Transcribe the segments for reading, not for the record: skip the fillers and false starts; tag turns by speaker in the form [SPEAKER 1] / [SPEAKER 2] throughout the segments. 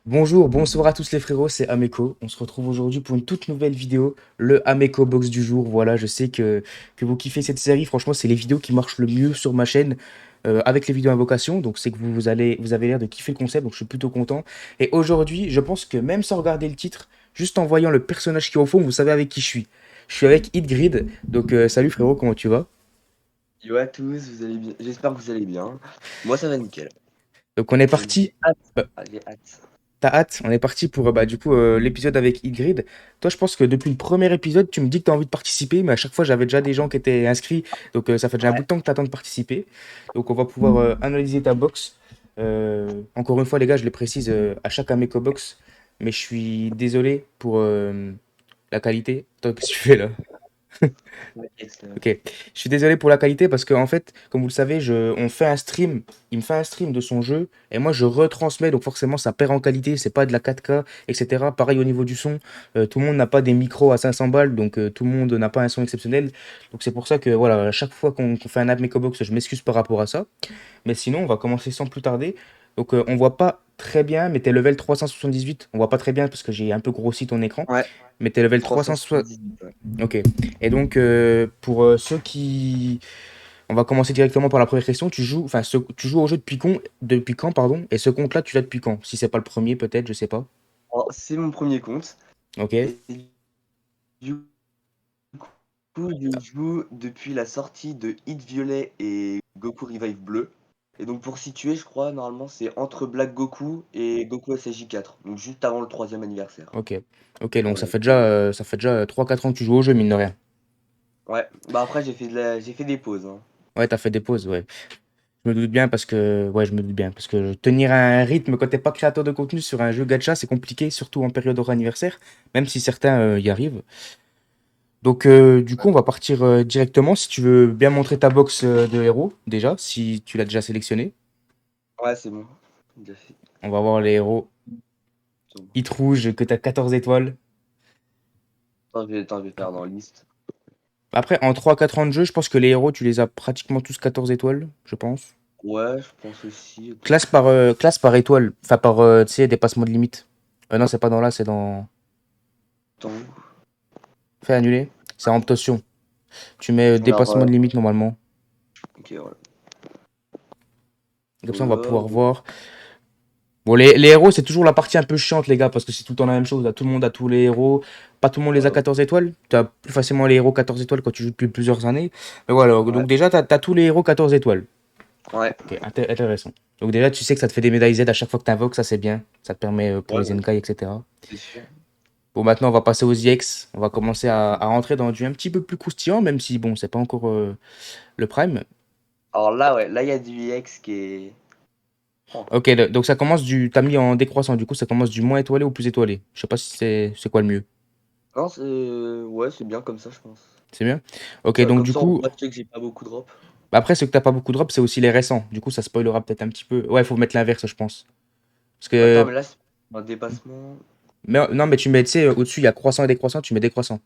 [SPEAKER 1] Bonjour, bonsoir à tous les frérots, c'est Ameko. On se retrouve aujourd'hui pour une toute nouvelle vidéo, le Ameko Box du jour. Voilà, je sais que vous kiffez cette série. Franchement, c'est les vidéos qui marchent le mieux sur ma chaîne avec les vidéos invocation. Donc, c'est que vous avez l'air de kiffer le concept, donc je suis plutôt content. Et aujourd'hui, je pense que même sans regarder le titre, juste en voyant le personnage qui est au fond, vous savez avec qui je suis. Je suis avec Hitgrid. Donc, salut frérot, comment tu vas?
[SPEAKER 2] Yo à tous, vous allez bien? J'espère que vous allez bien. Moi, ça va nickel.
[SPEAKER 1] Donc, on est
[SPEAKER 2] J'ai
[SPEAKER 1] parti.
[SPEAKER 2] hâte.
[SPEAKER 1] Euh,
[SPEAKER 2] Ah, j'ai hâte.
[SPEAKER 1] T'as hâte? On est parti pour l'épisode avec Ingrid. Toi, je pense que depuis le premier épisode, tu me dis que tu as envie de participer, mais à chaque fois, j'avais déjà des gens qui étaient inscrits. Donc, ça fait déjà un bout
[SPEAKER 2] Ouais.
[SPEAKER 1] de temps que tu attends de participer. Donc, on va pouvoir analyser ta box. Encore une fois, les gars, je le précise à chaque Ameco Box, mais je suis désolé pour la qualité. Toi, qu'est-ce que tu fais là?
[SPEAKER 2] T'inquiète,
[SPEAKER 1] Ok, je suis désolé pour la qualité parce qu'en fait, comme vous le savez, on fait un stream, il me fait un stream de son jeu et moi je retransmets, donc forcément ça perd en qualité, c'est pas de la 4K, etc. Pareil au niveau du son, tout le monde n'a pas des micros à 500 balles, donc tout le monde n'a pas un son exceptionnel. Donc c'est pour ça que voilà, à chaque fois qu'on fait un app Box, je m'excuse par rapport à ça. Mais sinon, on va commencer sans plus tarder. Donc on voit pas très bien, mais t'es level 378, on voit pas très bien parce que j'ai un peu grossi ton écran,
[SPEAKER 2] Ouais,
[SPEAKER 1] mais t'es level 360.
[SPEAKER 2] 378. Ouais.
[SPEAKER 1] Ok. Et donc, pour ceux qui... On va commencer directement par la première question. Tu joues au jeu depuis quand, pardon, et ce compte-là, tu l'as depuis quand? Si c'est pas le premier, peut-être, je sais pas.
[SPEAKER 2] Alors, c'est mon premier compte.
[SPEAKER 1] Ok.
[SPEAKER 2] Et du coup, je joue depuis la sortie de Hit Violet et Goku Revive Bleu. Et donc, pour situer, je crois, normalement, c'est entre Black Goku et Goku SSJ4. Donc, juste avant le troisième anniversaire.
[SPEAKER 1] Ok. Ok, donc
[SPEAKER 2] Voilà.
[SPEAKER 1] ça fait déjà 3-4 ans que tu joues au jeu, mine de rien.
[SPEAKER 2] Ouais. Bah, après, j'ai fait des pauses, hein.
[SPEAKER 1] Ouais, t'as fait des pauses, ouais. Je me doute bien parce que... Ouais, je me doute bien. Parce que tenir un rythme quand t'es pas créateur de contenu sur un jeu gacha, c'est compliqué, surtout en période hors anniversaire, même si certains y arrivent. Donc, du coup, on va partir directement. Si tu veux bien montrer ta box de héros, déjà, si tu l'as déjà sélectionné.
[SPEAKER 2] Ouais, c'est bon. Déjà fait.
[SPEAKER 1] On va voir les héros. Hit rouge, que tu as 14 étoiles.
[SPEAKER 2] Attends, je vais faire dans liste.
[SPEAKER 1] Après, en 3-4 ans de jeu, je pense que les héros, tu les as pratiquement tous 14 étoiles, je pense.
[SPEAKER 2] Ouais, je pense aussi. Attends.
[SPEAKER 1] Classe par étoile. Enfin, par, tu sais, dépassement de limite. Non, c'est pas dans là, c'est dans...
[SPEAKER 2] Attends.
[SPEAKER 1] Fais annuler. C'est en option. Tu mets
[SPEAKER 2] Alors,
[SPEAKER 1] dépassement de limite, normalement.
[SPEAKER 2] ok, voilà.
[SPEAKER 1] Comme ça, on va
[SPEAKER 2] Voilà,
[SPEAKER 1] pouvoir voir. Bon, les héros, c'est toujours la partie un peu chiante, les gars, parce que c'est tout le temps la même chose. Tout le monde a tous les héros. Pas tout le monde les a
[SPEAKER 2] voilà.
[SPEAKER 1] 14 étoiles. Tu as plus facilement les héros 14 étoiles quand tu joues depuis plusieurs années. Mais voilà,
[SPEAKER 2] Ouais,
[SPEAKER 1] donc déjà, tu as tous les héros 14 étoiles.
[SPEAKER 2] ouais,
[SPEAKER 1] Ok, intéressant. Donc déjà, tu sais que ça te fait des médailles Z à chaque fois que tu invoques, ça c'est bien. Ça te permet pour
[SPEAKER 2] ouais,
[SPEAKER 1] les Zenkai, etc.
[SPEAKER 2] c'est sûr.
[SPEAKER 1] Bon, maintenant, on va passer aux EX. On va commencer à rentrer dans du un petit peu plus croustillant, même si, bon, c'est pas encore le prime.
[SPEAKER 2] Alors là, ouais, là, il y a du EX qui est. Oh.
[SPEAKER 1] Ok, donc ça commence du... T'as mis en décroissant, du coup, ça commence du moins étoilé au plus étoilé. Je sais pas si c'est quoi le mieux.
[SPEAKER 2] Non, c'est. Ouais, c'est bien comme ça, je pense.
[SPEAKER 1] C'est bien? Ok,
[SPEAKER 2] Ça,
[SPEAKER 1] donc
[SPEAKER 2] comme
[SPEAKER 1] du
[SPEAKER 2] ça, en
[SPEAKER 1] coup,
[SPEAKER 2] vrai, je sais que j'ai pas beaucoup drop.
[SPEAKER 1] bah après, ce que t'as pas beaucoup de drop, c'est aussi les récents. Du coup, ça spoilera peut-être un petit peu. Ouais, faut mettre l'inverse, je pense. Parce
[SPEAKER 2] Attends,
[SPEAKER 1] que.
[SPEAKER 2] mais là, c'est un dépassement.
[SPEAKER 1] Mais, non, mais tu mets, tu sais, au-dessus, il y a croissant et décroissant, tu mets décroissant.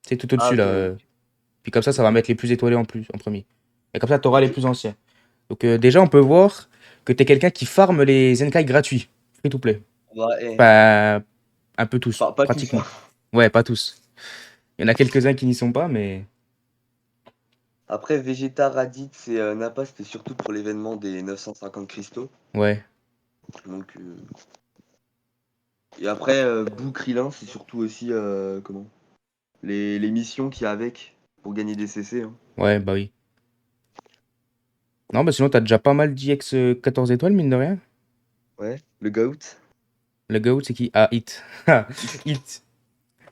[SPEAKER 1] C'est tout
[SPEAKER 2] Ah,
[SPEAKER 1] au-dessus, là.
[SPEAKER 2] ok, ouais.
[SPEAKER 1] Puis comme ça va mettre les plus étoilés en plus, en premier. Et comme ça, tu auras les
[SPEAKER 2] Ok.
[SPEAKER 1] plus anciens. Donc déjà, on peut voir que tu es quelqu'un qui farme les Zenkai gratuits. Free to play.
[SPEAKER 2] Ouais,
[SPEAKER 1] Enfin, un peu tous,
[SPEAKER 2] enfin, pas tout ça.
[SPEAKER 1] pratiquement. Ouais, pas tous. Il y en a quelques-uns qui n'y sont pas, mais...
[SPEAKER 2] Après, Vegeta Raditz et Nappa, c'était surtout pour l'événement des 950 cristaux.
[SPEAKER 1] Ouais.
[SPEAKER 2] Donc, et après, Boo Krillin, c'est surtout aussi, comment? Les missions qu'il y a avec pour gagner des CC, hein.
[SPEAKER 1] Ouais, bah oui. Non, bah sinon, t'as déjà pas mal d'IX 14 étoiles, mine de rien.
[SPEAKER 2] Ouais, le GOAT.
[SPEAKER 1] Le GOAT, c'est qui? Ah, Hit. Hit.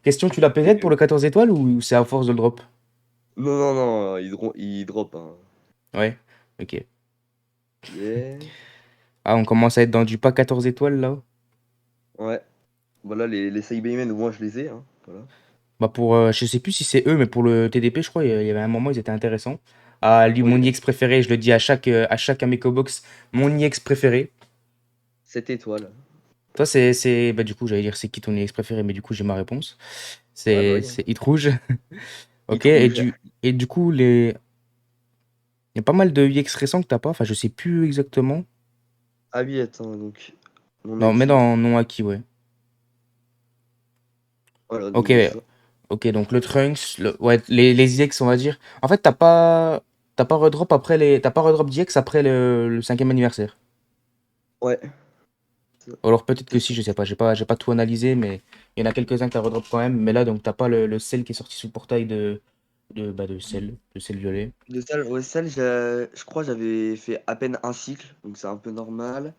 [SPEAKER 1] Question, tu l'as PZ pour le 14 étoiles ou c'est à force de le drop?
[SPEAKER 2] Non, non, non, il drop, hein.
[SPEAKER 1] Ouais. Ok.
[SPEAKER 2] Yeah.
[SPEAKER 1] Ah, on commence à être dans du pas 14 étoiles, là.
[SPEAKER 2] Ouais. Voilà, les Saibeimen, au moins je les ai, hein. Voilà.
[SPEAKER 1] Bah pour, je sais plus si c'est eux, mais pour le TDP, je crois, il y avait un moment, ils étaient intéressants. Ah, lui, mon
[SPEAKER 2] Oui,
[SPEAKER 1] IX préféré, je le dis à chaque Ameco Box, mon IX préféré.
[SPEAKER 2] 7 étoiles.
[SPEAKER 1] Toi, bah du coup, j'allais dire c'est qui ton IX préféré, mais du coup, j'ai ma réponse.
[SPEAKER 2] Ouais, bah oui, hein.
[SPEAKER 1] C'est Hit Rouge. Ok,
[SPEAKER 2] Hit rouge.
[SPEAKER 1] et du coup, il y a pas mal de IX récents que t'as pas, enfin, je sais plus exactement.
[SPEAKER 2] Ah oui, attends, donc. non
[SPEAKER 1] Non, mais
[SPEAKER 2] acquis.
[SPEAKER 1] dans non acquis, ouais.
[SPEAKER 2] Voilà, donc
[SPEAKER 1] Ok,
[SPEAKER 2] bah, c'est ça.
[SPEAKER 1] ok, donc le Trunks, ouais, les EX, on va dire. En fait, t'as pas redrop d'EX après le cinquième anniversaire.
[SPEAKER 2] Ouais,
[SPEAKER 1] Ou alors peut-être que
[SPEAKER 2] c'est
[SPEAKER 1] si,
[SPEAKER 2] ça.
[SPEAKER 1] je sais pas, j'ai pas tout analysé, mais il y en a quelques-uns que t'as redrop quand même. Mais là, donc t'as pas le sel qui est sorti sous le portail de sel violet.
[SPEAKER 2] De salle, ouais, salle, je crois que j'avais fait à peine un cycle, donc c'est un peu normal.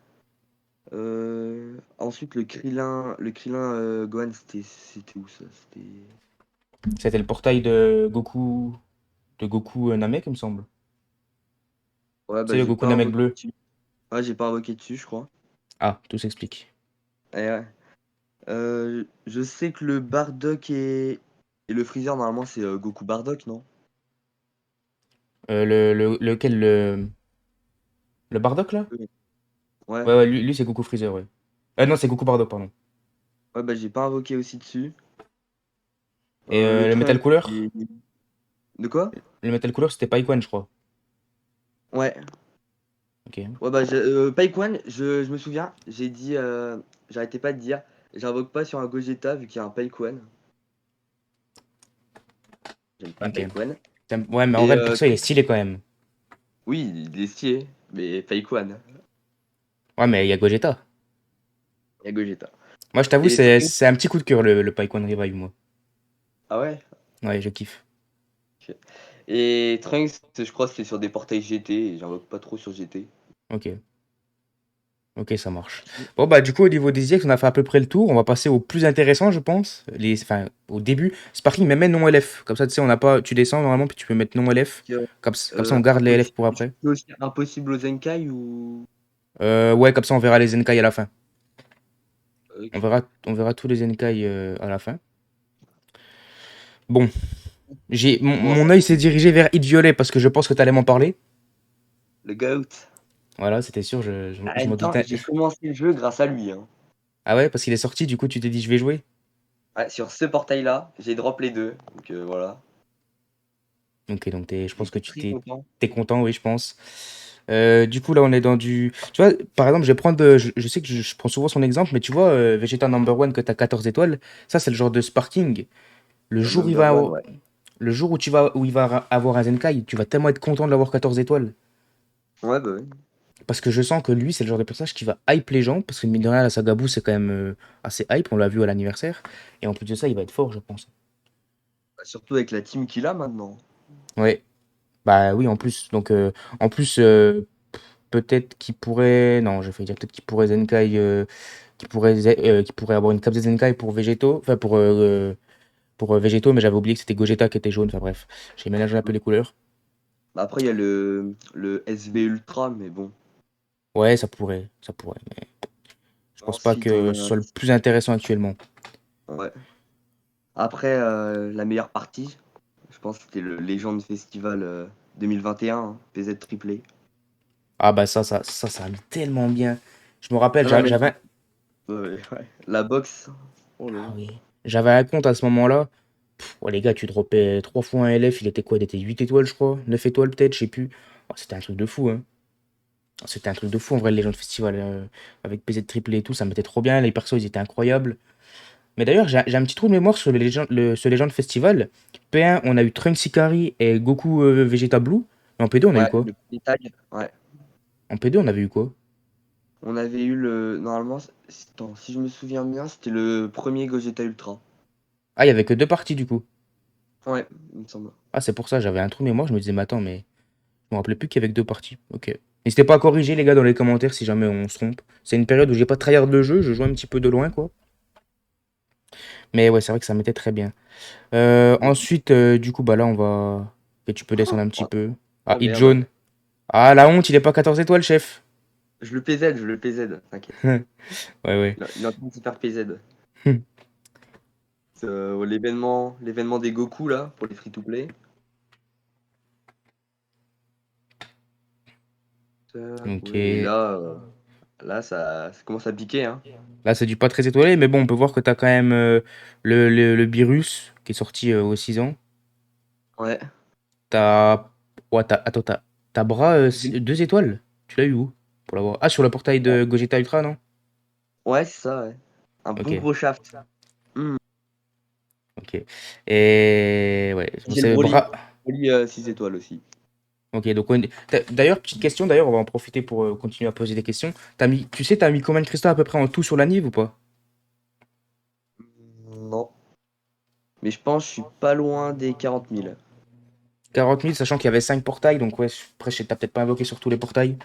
[SPEAKER 2] Ensuite, le Krillin Gohan, c'était où ça? C'était.
[SPEAKER 1] C'était le portail de Goku Namek, il me semble.
[SPEAKER 2] Ouais,
[SPEAKER 1] C'est
[SPEAKER 2] bah
[SPEAKER 1] le
[SPEAKER 2] j'ai
[SPEAKER 1] Goku
[SPEAKER 2] pas
[SPEAKER 1] Namek
[SPEAKER 2] invoqué
[SPEAKER 1] bleu.
[SPEAKER 2] dessus. Ouais, j'ai pas invoqué dessus, je crois.
[SPEAKER 1] Ah, tout s'explique.
[SPEAKER 2] Et ouais. Je sais que le Bardock et le Freezer, normalement, c'est Goku Bardock, non?
[SPEAKER 1] Lequel, le Bardock là?
[SPEAKER 2] Oui. Ouais.
[SPEAKER 1] Ouais, ouais, lui c'est Goku Freezer, ouais. Non, c'est Goku Bardock, pardon.
[SPEAKER 2] Ouais, bah j'ai pas invoqué aussi dessus.
[SPEAKER 1] Et
[SPEAKER 2] Le
[SPEAKER 1] le Metal
[SPEAKER 2] Trunk,
[SPEAKER 1] Cooler?
[SPEAKER 2] de quoi?
[SPEAKER 1] Le Metal Cooler, c'était Paikwan, je crois.
[SPEAKER 2] Ouais.
[SPEAKER 1] Ok.
[SPEAKER 2] Ouais, bah, Paikwan, je me souviens, j'ai dit, j'arrêtais pas de dire, j'invoque pas sur un Gogeta vu qu'il y a un Paikwan. J'aime pas
[SPEAKER 1] Ok.
[SPEAKER 2] Paikwan.
[SPEAKER 1] Ouais, mais en
[SPEAKER 2] Et
[SPEAKER 1] vrai, le perso, il est stylé quand même.
[SPEAKER 2] oui, il est stylé, mais Paikwan,
[SPEAKER 1] Ouais, mais il y a Gogeta.
[SPEAKER 2] il y a Gogeta.
[SPEAKER 1] Moi, je t'avoue,
[SPEAKER 2] Et Trunks,
[SPEAKER 1] c'est un petit coup de cœur, le Paikwan Revive, moi.
[SPEAKER 2] ah ouais?
[SPEAKER 1] Ouais, je kiffe.
[SPEAKER 2] Ok. Et Trunks, je crois que c'était sur des portails GT, et j'invoque pas trop sur GT.
[SPEAKER 1] Ok. Ok, ça marche. Bon, bah, du coup, au niveau des IX, on a fait à peu près le tour. On va passer au plus intéressant, je pense. Enfin, au début. Sparking, mais même non LF. Comme ça, tu sais, on n'a pas. Tu descends normalement, puis tu peux mettre non LF.
[SPEAKER 2] Ok,
[SPEAKER 1] Comme ça, on garde les LF
[SPEAKER 2] impossible,
[SPEAKER 1] pour
[SPEAKER 2] je
[SPEAKER 1] après.
[SPEAKER 2] fais aussi impossible aux Zenkai ou.
[SPEAKER 1] Ouais, comme ça, on verra les Zenkai à la fin.
[SPEAKER 2] Ok.
[SPEAKER 1] On verra tous les Zenkai à la fin. Bon,
[SPEAKER 2] Bon,
[SPEAKER 1] mon œil s'est dirigé vers Hit Violet parce que je pense que tu allais m'en parler.
[SPEAKER 2] le GOAT.
[SPEAKER 1] Voilà, c'était sûr,
[SPEAKER 2] En
[SPEAKER 1] je m'en
[SPEAKER 2] même temps,
[SPEAKER 1] doutais.
[SPEAKER 2] j'ai commencé le jeu grâce à lui, hein.
[SPEAKER 1] Ah ouais, parce qu'il est sorti, du coup, tu t'es dit, je vais jouer.
[SPEAKER 2] Ouais, sur ce portail-là, j'ai drop les deux. Donc voilà.
[SPEAKER 1] Ok, donc je pense que
[SPEAKER 2] J'étais très content.
[SPEAKER 1] t'es content, oui, je pense. Du coup, là, on est dans du. Tu vois, par exemple, je vais prendre. Je sais que je prends souvent son exemple, mais tu vois, Vegeta Number One, que t'as 14 étoiles, ça, c'est le genre de sparking. Le jour, où il
[SPEAKER 2] Number
[SPEAKER 1] va,
[SPEAKER 2] one, ouais.
[SPEAKER 1] le jour où il va avoir un Zenkai, tu vas tellement être content de l'avoir 14 étoiles.
[SPEAKER 2] Ouais, bah oui.
[SPEAKER 1] Parce que je sens que lui, c'est le genre de personnage qui va hype les gens. Parce que mine de rien, la saga Buu, c'est quand même assez hype. On l'a vu à l'anniversaire. Et en plus de ça, il va être fort, je pense.
[SPEAKER 2] Bah, surtout avec la team qu'il a maintenant.
[SPEAKER 1] Ouais. Bah oui, en plus. Donc, en plus, peut-être qu'il pourrait. Non, je vais dire peut-être qu'il pourrait Zenkai. Qu'il pourrait avoir une carte de Zenkai pour Végéto. Enfin, pour Végéto, mais j'avais oublié que c'était Gogeta qui était jaune. Enfin, bref. J'ai mélangé un peu les couleurs.
[SPEAKER 2] Bah, après, il y a le SV Ultra, mais bon.
[SPEAKER 1] Ouais, ça pourrait. Ça pourrait. Mais je pense pas
[SPEAKER 2] Ensuite, on
[SPEAKER 1] que ce
[SPEAKER 2] a.
[SPEAKER 1] soit le plus intéressant actuellement.
[SPEAKER 2] Ouais. Après, la meilleure partie, je pense que c'était le Legend Festival 2021, hein, PZ triplé.
[SPEAKER 1] Ah, bah ça a mis tellement bien. Je me rappelle,
[SPEAKER 2] Ah non, mais ouais. La boxe. Oh là
[SPEAKER 1] Ah
[SPEAKER 2] là.
[SPEAKER 1] oui. J'avais un compte à ce moment-là. Oh, les gars, tu droppais 3 fois un LF, il était quoi? Il était 8 étoiles, je crois. 9 étoiles peut-être, je sais plus. Oh, c'était un truc de fou, hein. Oh, c'était un truc de fou en vrai, le Legend Festival avec PZ triplé et tout, ça mettait trop bien. Les persos, ils étaient incroyables. Mais d'ailleurs, j'ai un petit trou de mémoire sur ce Legend Festival. P1, on a eu Trunks Ikari et Goku Vegeta Blue. Et en P2, on a eu
[SPEAKER 2] Ouais,
[SPEAKER 1] quoi?
[SPEAKER 2] le petit tag. Ouais.
[SPEAKER 1] En P2, on avait eu quoi?
[SPEAKER 2] On avait eu le. Normalement, attends, si je me souviens bien, c'était le premier Gogeta Ultra.
[SPEAKER 1] Ah, il y avait que deux parties du coup.
[SPEAKER 2] Ouais, il me semble.
[SPEAKER 1] Ah, c'est pour ça, j'avais un trou de mémoire. Je me disais, mais attends, mais je me rappelais plus qu'il y avait que deux parties. Ok. N'hésitez pas à corriger les gars dans les commentaires si jamais on se trompe. C'est une période où j'ai pas tryhard le jeu, je joue un petit peu de loin quoi. Mais ouais, c'est vrai que ça m'était très bien. Ensuite, du coup, bah là on va. Et tu peux descendre un petit
[SPEAKER 2] Oh,
[SPEAKER 1] peu. Ah,
[SPEAKER 2] oh
[SPEAKER 1] Hit
[SPEAKER 2] merde.
[SPEAKER 1] jaune. Ah, la honte, il est pas 14 étoiles, chef.
[SPEAKER 2] Je le PZ, t'inquiète.
[SPEAKER 1] Ouais, ouais.
[SPEAKER 2] Il est en train de se faire PZ. C'est, l'événement des Goku là, pour les free-to-play.
[SPEAKER 1] Ok.
[SPEAKER 2] Ouais, et là ça commence à piquer, hein.
[SPEAKER 1] Là, c'est du pas très étoilé, mais bon, on peut voir que t'as quand même le Beerus qui est sorti aux 6 ans.
[SPEAKER 2] Ouais.
[SPEAKER 1] T'as. Ouais, attends, t'as Bras 2 étoiles? Tu l'as eu où pour l'avoir? Ah, sur le portail de Gogeta Ultra, non?
[SPEAKER 2] Ouais, c'est ça, ouais. Un bon
[SPEAKER 1] Ok,
[SPEAKER 2] gros shaft. Mmh.
[SPEAKER 1] ok. Et ouais, bon,
[SPEAKER 2] J'ai le
[SPEAKER 1] c'est
[SPEAKER 2] Broly.
[SPEAKER 1] bras.
[SPEAKER 2] Broly 6 étoiles aussi.
[SPEAKER 1] Ok, donc d'ailleurs, petite question, d'ailleurs, on va en profiter pour continuer à poser des questions. Tu sais, t'as mis combien de cristaux à peu près en tout sur la Nive ou pas?
[SPEAKER 2] Non. Mais je pense que je suis pas loin des 40 000.
[SPEAKER 1] 40 000, sachant qu'il y avait 5 portails, donc ouais, après, t'as peut-être pas invoqué sur tous les portails.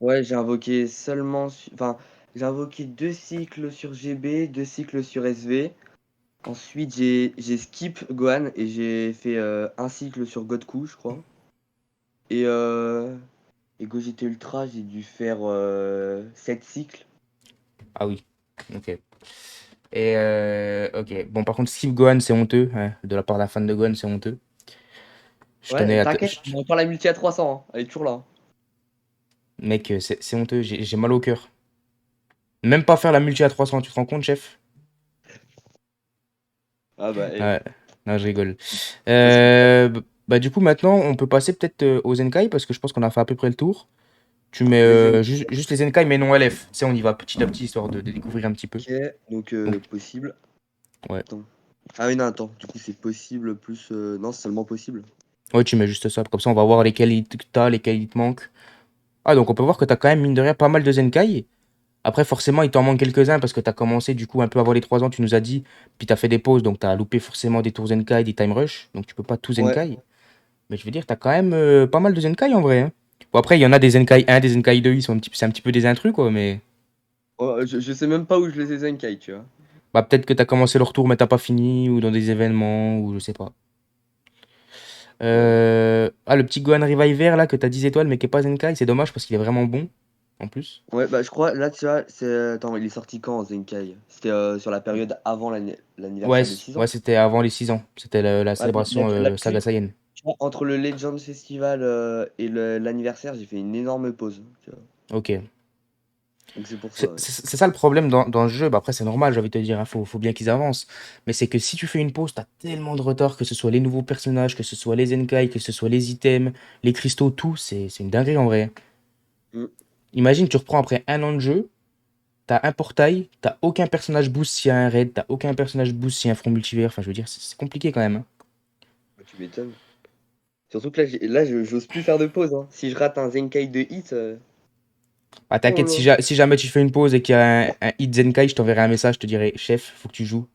[SPEAKER 2] Ouais, j'ai invoqué seulement. Enfin, j'ai invoqué 2 cycles sur GB, 2 cycles sur SV. Ensuite, j'ai skip Gohan et j'ai fait un cycle sur Godku, je crois. Et, euh, et Gogeta Ultra, j'ai dû faire 7 cycles.
[SPEAKER 1] Ah oui, ok. Et ok, bon, par contre, Steve Gohan, c'est honteux, hein, de la part d'un fan de Gohan, c'est honteux. Je
[SPEAKER 2] Ouais,
[SPEAKER 1] tenais à te...
[SPEAKER 2] t'inquiète, j'ai encore la multi à 300, hein. Elle est toujours là.
[SPEAKER 1] Mec, c'est honteux, j'ai mal au cœur. Même pas faire la multi à 300, tu te rends compte, chef?
[SPEAKER 2] Ah bah,
[SPEAKER 1] Ouais, non, je rigole.
[SPEAKER 2] possible.
[SPEAKER 1] Bah, du coup, maintenant, on peut passer peut-être aux Zenkai, parce que je pense qu'on a fait à peu près le tour. Tu mets
[SPEAKER 2] Les
[SPEAKER 1] juste les Zenkai, mais non LF. Tu sais, on y va petit à petit, histoire de découvrir un petit peu.
[SPEAKER 2] Ok, donc
[SPEAKER 1] Donc,
[SPEAKER 2] possible.
[SPEAKER 1] ouais.
[SPEAKER 2] Attends. Ah oui, non, attends. Du coup, c'est possible plus. Non, c'est seulement possible.
[SPEAKER 1] Ouais, tu mets juste ça. Comme ça, on va voir lesquels que t'as, lesquels il te manquent. Ah, donc on peut voir que t'as quand même, mine de rien, pas mal de Zenkai. Après, forcément, il t'en manque quelques-uns parce que t'as commencé, du coup, un peu avant les 3 ans, tu nous as dit. Puis t'as fait des pauses, donc t'as loupé forcément des tours Zenkai, des time rush. Donc tu peux pas tout
[SPEAKER 2] Ouais.
[SPEAKER 1] Zenkai. Mais je veux dire, t'as quand même pas mal de Zenkai en vrai, hein. Bon, après, il y en a des Zenkai 1, des Zenkai 2, c'est un petit peu des intrus, quoi. Mais
[SPEAKER 2] Oh, je sais même pas où je les ai Zenkai, tu vois.
[SPEAKER 1] bah, peut-être que t'as commencé le retour, mais t'as pas fini, ou dans des événements, ou je sais pas.
[SPEAKER 2] Ouais.
[SPEAKER 1] Ah, le petit Gohan Reviver là que t'as 10 étoiles mais qui est pas Zenkai, c'est dommage parce qu'il est vraiment bon en plus.
[SPEAKER 2] Ouais, bah je crois, là, tu vois, c'est. Attends, il est sorti quand, Zenkai? C'était sur la période avant
[SPEAKER 1] Ouais,
[SPEAKER 2] l'anniversaire des 6
[SPEAKER 1] ouais,
[SPEAKER 2] ans.
[SPEAKER 1] c'était avant les 6 ans. C'était la
[SPEAKER 2] Ouais, bah,
[SPEAKER 1] célébration
[SPEAKER 2] la
[SPEAKER 1] Saga
[SPEAKER 2] plus.
[SPEAKER 1] Saiyan.
[SPEAKER 2] Tu vois, entre le Legends Festival et l'anniversaire, j'ai fait une énorme pause, tu vois.
[SPEAKER 1] Ok.
[SPEAKER 2] Donc c'est pour ça,
[SPEAKER 1] C'est
[SPEAKER 2] ouais.
[SPEAKER 1] c'est- c'est ça le problème dans le jeu. Bah, après, c'est normal, j'ai envie de te dire, hein, faut bien qu'ils avancent. Mais c'est que si tu fais une pause, t'as tellement de retard, que ce soit les nouveaux personnages, que ce soit les Zenkai, que ce soit les items, les cristaux, tout, c'est une dinguerie en vrai.
[SPEAKER 2] Mm.
[SPEAKER 1] Imagine, tu reprends après un an de jeu, t'as un portail, t'as aucun personnage boost s'il y a un raid, t'as aucun personnage boost s'il y a un front multivers. Enfin, je veux dire, c'est compliqué quand même, hein.
[SPEAKER 2] Bah, tu m'étonnes. Surtout que là, j'ose plus faire de pause, hein. Si je rate un Zenkai de hit,
[SPEAKER 1] Ah,
[SPEAKER 2] oh
[SPEAKER 1] t'inquiète,
[SPEAKER 2] là.
[SPEAKER 1] si jamais tu fais une pause et qu'il y a un hit Zenkai, je t'enverrai un message, je te dirai, chef, faut que tu joues.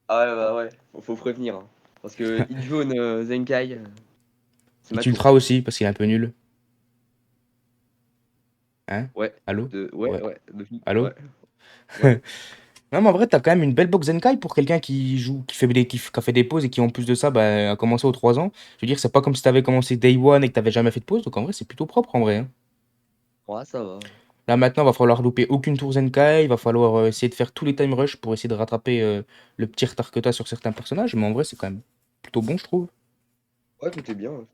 [SPEAKER 2] Ah ouais, bah ouais, faut prévenir, hein. Parce que hit jaune Zenkai, c'est ma
[SPEAKER 1] Hit
[SPEAKER 2] tour.
[SPEAKER 1] Ultra aussi, parce qu'il est un peu nul. Hein?
[SPEAKER 2] Ouais,
[SPEAKER 1] Allô?
[SPEAKER 2] ouais,
[SPEAKER 1] Ouais.
[SPEAKER 2] ouais,
[SPEAKER 1] Allô?
[SPEAKER 2] ouais, ouais.
[SPEAKER 1] Non, mais en vrai, t'as quand même une belle box Zenkai pour quelqu'un qui joue, qui a fait des pauses et qui, en plus de ça, bah, a commencé aux 3 ans. Je veux dire, c'est pas comme si t'avais commencé Day One et que t'avais jamais fait de pause, donc en vrai, c'est plutôt propre en vrai, hein.
[SPEAKER 2] Ouais, ça va.
[SPEAKER 1] Là, maintenant, va falloir louper aucune tour Zenkai, il va falloir essayer de faire tous les time rush pour essayer de rattraper le petit retard que t'as sur certains personnages, mais en vrai, c'est quand même plutôt bon, je trouve.
[SPEAKER 2] Ouais, tout est bien, ouais.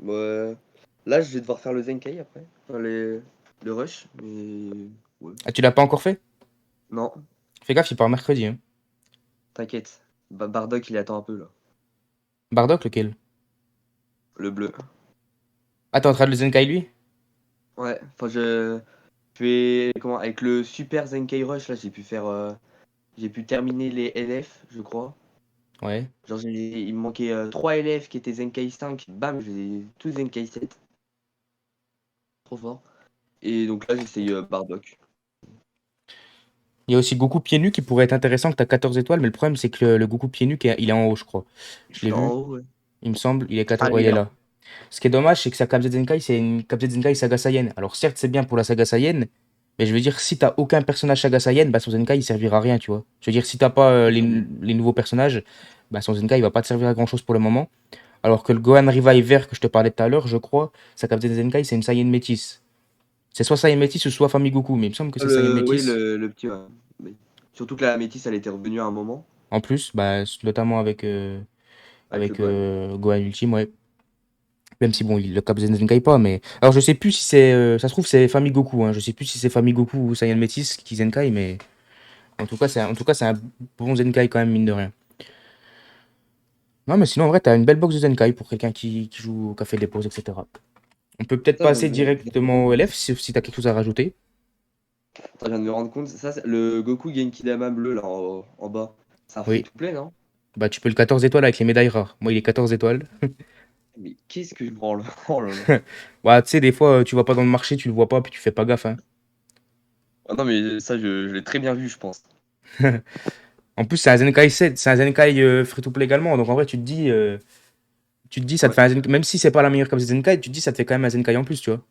[SPEAKER 2] Ouais. Là, je vais devoir faire le Zenkai après. Enfin, le rush, mais. Ouais.
[SPEAKER 1] Ah, tu l'as pas encore fait?
[SPEAKER 2] Non,
[SPEAKER 1] Fais gaffe, il part mercredi, hein.
[SPEAKER 2] t'inquiète. Bardock, il attend un peu, là.
[SPEAKER 1] Bardock, lequel?
[SPEAKER 2] Le bleu.
[SPEAKER 1] Ah, t'es en train de le Zenkai lui?
[SPEAKER 2] Ouais, enfin, je fais. Comment? Avec le super Zenkai Rush, là, j'ai pu faire. J'ai pu terminer les LF, je crois.
[SPEAKER 1] Ouais.
[SPEAKER 2] Genre, il me manquait 3 LF qui étaient Zenkai 5. Bam, j'ai tous Zenkai 7. Trop fort. Et donc là, j'essaye Bardock.
[SPEAKER 1] Il y a aussi Goku pieds nus qui pourrait être intéressant, que t'as 14 étoiles, mais le problème, c'est que le Goku pieds nus, il est en haut, je crois. Je l'ai
[SPEAKER 2] Il est en
[SPEAKER 1] vu,
[SPEAKER 2] haut, ouais.
[SPEAKER 1] il me semble, il est
[SPEAKER 2] Ah,
[SPEAKER 1] 14, ouais,
[SPEAKER 2] il
[SPEAKER 1] il
[SPEAKER 2] est
[SPEAKER 1] est
[SPEAKER 2] là.
[SPEAKER 1] là. Ce qui est dommage, c'est que sa KZ Zenkai, c'est une KZ Zenkai Saga Saiyan. Alors certes, c'est bien pour la Saga Saiyan, mais je veux dire, si t'as aucun personnage Saga Saiyan, bah son Zenkai, il servira à rien, tu vois. Je veux dire, si t'as pas les nouveaux personnages, bah son Zenkai, il va pas te servir à grand chose pour le moment. Alors que le Gohan Reviver que je te parlais tout à l'heure, je crois, sa KZ Zenkai, c'est une Saiyan métisse. C'est soit Saiyan métisse ou soit Famille Goku, mais il me semble que c'est Saiyan
[SPEAKER 2] Oui,
[SPEAKER 1] métisse.
[SPEAKER 2] le petit, ouais. Mais surtout que la métisse, elle était revenue à un moment
[SPEAKER 1] En plus, bah, notamment avec,
[SPEAKER 2] avec le Gohan.
[SPEAKER 1] Gohan Ultime, ouais. Même si bon, le Cap Zenkai pas, mais. Alors je sais plus si c'est. Ça se trouve, c'est Famille Goku, hein. Je sais plus si c'est Famille Goku ou Saiyan Métis qui Zenkai, mais. En tout cas, c'est un bon Zenkai quand même, mine de rien. Non, mais sinon, en vrai, t'as une belle box de Zenkai pour quelqu'un qui joue au café des pauses, etc. On peut peut-être
[SPEAKER 2] Ça,
[SPEAKER 1] passer directement au LF si t'as quelque chose à rajouter.
[SPEAKER 2] Attends, je viens de me rendre compte, ça, le Goku Genkidama bleu là en bas, c'est un
[SPEAKER 1] Oui.
[SPEAKER 2] free-to-play, non?
[SPEAKER 1] Bah, tu peux le 14 étoiles avec les médailles rares. Moi, il est 14 étoiles.
[SPEAKER 2] Mais qu'est-ce que je branle? Oh là là.
[SPEAKER 1] Bah, tu sais, des fois, tu vas pas dans le marché, tu le vois pas, puis tu fais pas gaffe, hein.
[SPEAKER 2] Ah non, mais ça, je l'ai très bien vu, je pense.
[SPEAKER 1] En plus, c'est un Zenkai 7, c'est un Zenkai free-to-play également. Donc, en vrai, tu te dis, ça te
[SPEAKER 2] Ouais.
[SPEAKER 1] fait un Zenkai. Même si c'est pas la meilleure comme Zenkai, tu te dis, ça te fait quand même un Zenkai en plus, tu vois.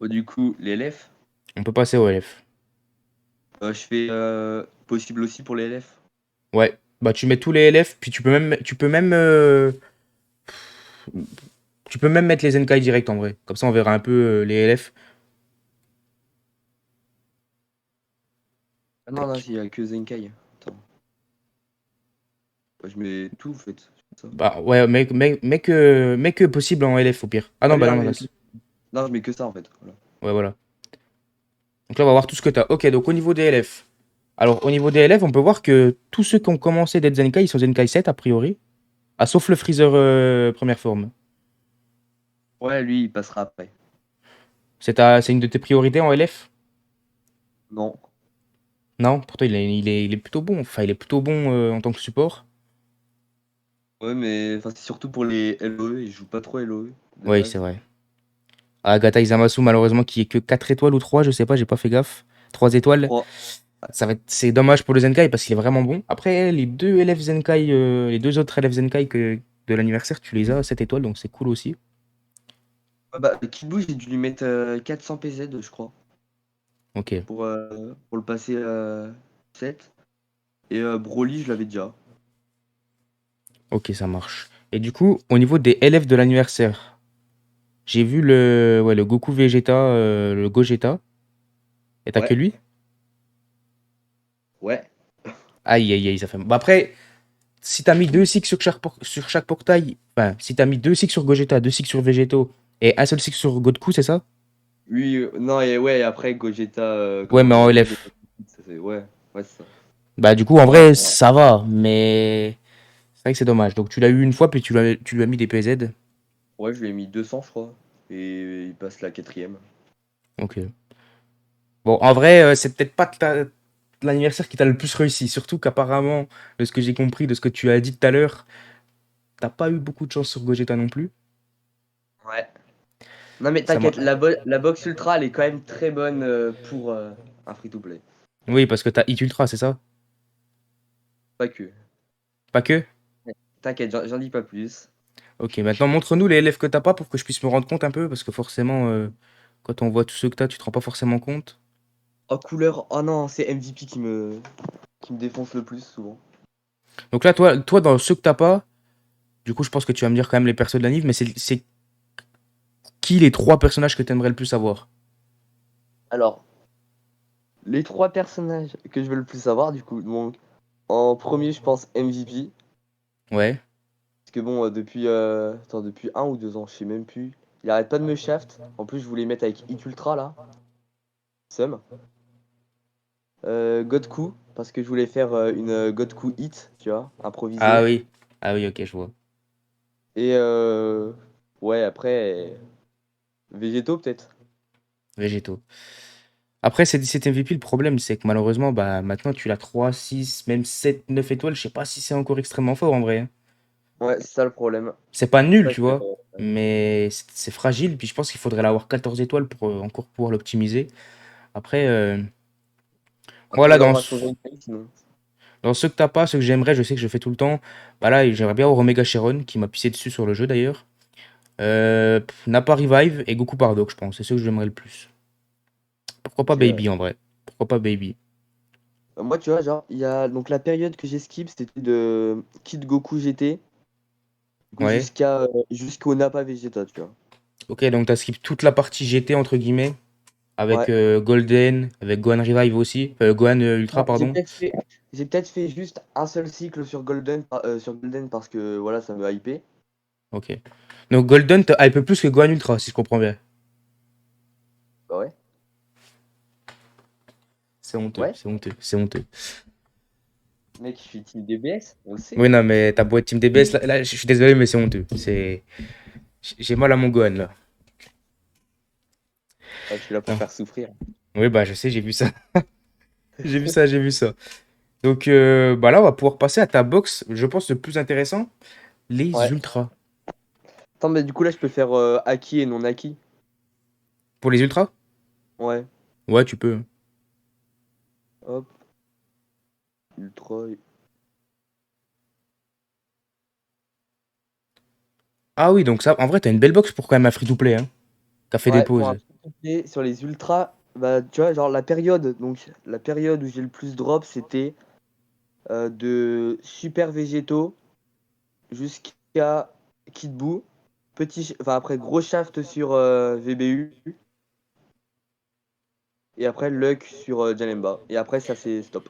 [SPEAKER 2] Bon, du coup, les LF,
[SPEAKER 1] On peut passer au LF.
[SPEAKER 2] je fais possible aussi pour les LF.
[SPEAKER 1] Ouais. Bah, tu mets tous les LF, puis tu peux même mettre les Zenkai direct en vrai. Comme ça, on verra un peu les LF.
[SPEAKER 2] Ah non, non,
[SPEAKER 1] Tac.
[SPEAKER 2] il y a que Zenkai. Attends. Ouais, je mets tout, en fait. Ça.
[SPEAKER 1] Bah, ouais, mec, possible en LF au pire. Ah
[SPEAKER 2] Ah
[SPEAKER 1] non,
[SPEAKER 2] oui,
[SPEAKER 1] bah
[SPEAKER 2] non,
[SPEAKER 1] non,
[SPEAKER 2] mais...
[SPEAKER 1] mince.
[SPEAKER 2] non, je mets que ça, en fait. Voilà.
[SPEAKER 1] Ouais, voilà. Donc là, on va voir tout ce que tu as. Ok, donc au niveau des LF. Alors, au niveau des LF, on peut voir que tous ceux qui ont commencé d'être Zenkai, ils sont Zenkai 7 a priori. Ah, sauf le Freezer première forme.
[SPEAKER 2] Ouais, lui, il passera après.
[SPEAKER 1] C'est une de tes priorités en LF?
[SPEAKER 2] Non.
[SPEAKER 1] Non, pourtant il est plutôt bon. Enfin, il est plutôt bon en tant que support.
[SPEAKER 2] Ouais, mais enfin, c'est surtout pour les LOE, et je joue pas trop LOE, de
[SPEAKER 1] Oui, c'est
[SPEAKER 2] base.
[SPEAKER 1] vrai. Ah, Gata Izamasu, malheureusement, qui est que 4 étoiles ou 3, je sais pas, j'ai pas fait gaffe. 3 étoiles.
[SPEAKER 2] 3.
[SPEAKER 1] C'est dommage pour le Zenkai parce qu'il est vraiment bon. Après, les deux autres LF Zenkai de l'anniversaire, tu les as à 7 étoiles, donc c'est cool aussi.
[SPEAKER 2] Ah bah, Kibu, j'ai dû lui mettre 400 PZ, je crois,
[SPEAKER 1] Ok,
[SPEAKER 2] pour le passer 7. Et Broly, je l'avais déjà.
[SPEAKER 1] ok, ça marche. Et du coup, au niveau des LF de l'anniversaire, j'ai vu le Goku Vegeta, le Gogeta. Et t'as que
[SPEAKER 2] Ouais,
[SPEAKER 1] lui?
[SPEAKER 2] ouais.
[SPEAKER 1] Aïe, aïe, aïe, ça fait. Bah après, si t'as mis deux cycles sur chaque portail, enfin, si t'as mis deux cycles sur Gogeta, deux cycles sur Végéto et un seul cycle sur Goku, c'est ça?
[SPEAKER 2] Oui, non, et ouais, après Gogeta,
[SPEAKER 1] Ouais, mais en
[SPEAKER 2] Gogeta,
[SPEAKER 1] LF.
[SPEAKER 2] ça, ouais, ouais, c'est ça.
[SPEAKER 1] Bah, du coup, en
[SPEAKER 2] Ouais,
[SPEAKER 1] vrai,
[SPEAKER 2] ça va.
[SPEAKER 1] ça va, mais c'est vrai que c'est dommage. Donc, tu l'as eu une fois, puis tu lui as mis des PZ.
[SPEAKER 2] Ouais, je lui ai mis 200, je crois. Et il passe la quatrième.
[SPEAKER 1] Ok. Bon, en vrai, c'est peut-être pas l'anniversaire qui t'a le plus réussi. Surtout qu'apparemment, de ce que j'ai compris, de ce que tu as dit tout à l'heure, t'as pas eu beaucoup de chance sur Gogeta non plus.
[SPEAKER 2] Ouais. Non, mais
[SPEAKER 1] Ça m'a.
[SPEAKER 2] t'inquiète, la box ultra, elle est quand même très bonne pour un free-to-play.
[SPEAKER 1] Oui, parce que t'as Hit Ultra, c'est ça?
[SPEAKER 2] Pas que.
[SPEAKER 1] Pas que?
[SPEAKER 2] T'inquiète, j'en dis pas plus.
[SPEAKER 1] Ok, maintenant montre-nous les élèves que t'as pas pour que je puisse me rendre compte un peu, parce que forcément, quand on voit tous ceux que t'as, tu te rends pas forcément compte.
[SPEAKER 2] Oh, couleur. Oh non, c'est MVP qui me défonce le plus souvent.
[SPEAKER 1] Donc là, toi, dans ceux que t'as pas, du coup, je pense que tu vas me dire quand même les persos de la Nive, mais c'est qui les trois personnages que t'aimerais le plus avoir?
[SPEAKER 2] Alors, les trois personnages que je veux le plus avoir, du coup, donc, en premier, je pense MVP.
[SPEAKER 1] Ouais.
[SPEAKER 2] Parce que bon, depuis 1 ou 2 ans, je sais même plus. Il arrête pas de me shaft. En plus, je voulais mettre avec Hit Ultra là. Seum. Godku, parce que je voulais faire une Godku Hit, tu vois,
[SPEAKER 1] Ah
[SPEAKER 2] improvisée.
[SPEAKER 1] oui. Ah oui, ok, je vois.
[SPEAKER 2] Et ouais, après, Végéto peut-être.
[SPEAKER 1] Végétaux. Après, cet MVP, le problème, c'est que malheureusement, bah, maintenant, tu l'as 3, 6, même 7, 9 étoiles. Je sais pas si c'est encore extrêmement fort en vrai, hein.
[SPEAKER 2] Ouais, c'est ça le problème.
[SPEAKER 1] C'est pas
[SPEAKER 2] C'est
[SPEAKER 1] nul,
[SPEAKER 2] ça
[SPEAKER 1] tu
[SPEAKER 2] que.
[SPEAKER 1] vois, mais c'est fragile. Puis je pense qu'il faudrait l'avoir 14 étoiles pour encore pouvoir l'optimiser. Après,
[SPEAKER 2] Après,
[SPEAKER 1] voilà,
[SPEAKER 2] il
[SPEAKER 1] dans,
[SPEAKER 2] aura son gameplay sinon.
[SPEAKER 1] dans ceux que t'as pas, ceux que j'aimerais, je sais que je fais tout le temps. Bah là, j'aimerais bien avoir Omega Chiron, qui m'a pissé dessus sur le jeu d'ailleurs. Nappa Revive et Goku Bardock, je pense. C'est ceux que j'aimerais le plus. Pourquoi pas
[SPEAKER 2] Ok, ouais.
[SPEAKER 1] Baby en vrai? Pourquoi pas Baby?
[SPEAKER 2] Moi, tu vois, genre, il y a donc la période que j'ai skip, c'était de Kid Goku GT, du coup,
[SPEAKER 1] Ouais.
[SPEAKER 2] jusqu'au Nappa Vegeta, tu vois.
[SPEAKER 1] Ok, donc t'as skip toute la partie GT entre guillemets, avec
[SPEAKER 2] Ouais.
[SPEAKER 1] Golden, avec Gohan Revive aussi, Gohan Ultra,
[SPEAKER 2] Non,
[SPEAKER 1] pardon.
[SPEAKER 2] j'ai peut-être fait juste un seul cycle sur Golden parce que voilà, ça me hypait.
[SPEAKER 1] Ok. Donc Golden te hype plus que Gohan Ultra, si je comprends bien.
[SPEAKER 2] Bah ouais.
[SPEAKER 1] C'est honteux,
[SPEAKER 2] Ouais.
[SPEAKER 1] c'est honteux, c'est honteux.
[SPEAKER 2] Mec, je suis team DBS, on le sait.
[SPEAKER 1] Oui, non, mais ta boîte Team DBS, là, je suis désolé, mais c'est honteux. J'ai mal à mon Gohan, là.
[SPEAKER 2] Ah, je suis là pour
[SPEAKER 1] Non.
[SPEAKER 2] faire souffrir.
[SPEAKER 1] Oui, bah je sais, j'ai vu ça. J'ai vu ça, j'ai vu ça. Donc bah là, on va pouvoir passer à ta box, je pense le plus intéressant, les
[SPEAKER 2] Ouais.
[SPEAKER 1] ultras.
[SPEAKER 2] Attends, mais du coup, là, je peux faire acquis et non acquis.
[SPEAKER 1] Pour les ultras?
[SPEAKER 2] Ouais.
[SPEAKER 1] Ouais, tu peux.
[SPEAKER 2] Hop, ultra.
[SPEAKER 1] Ah oui, donc ça, en vrai, t'as une belle box pour quand même un free-to-play, hein. Café des
[SPEAKER 2] Ouais, pour un
[SPEAKER 1] pauses.
[SPEAKER 2] free-to-play sur les ultras, bah, tu vois, genre la période où j'ai le plus drop, c'était de super végétaux jusqu'à Kid Buu. Enfin après gros shaft sur VBU et après Luck sur Janemba. Et après ça c'est stop.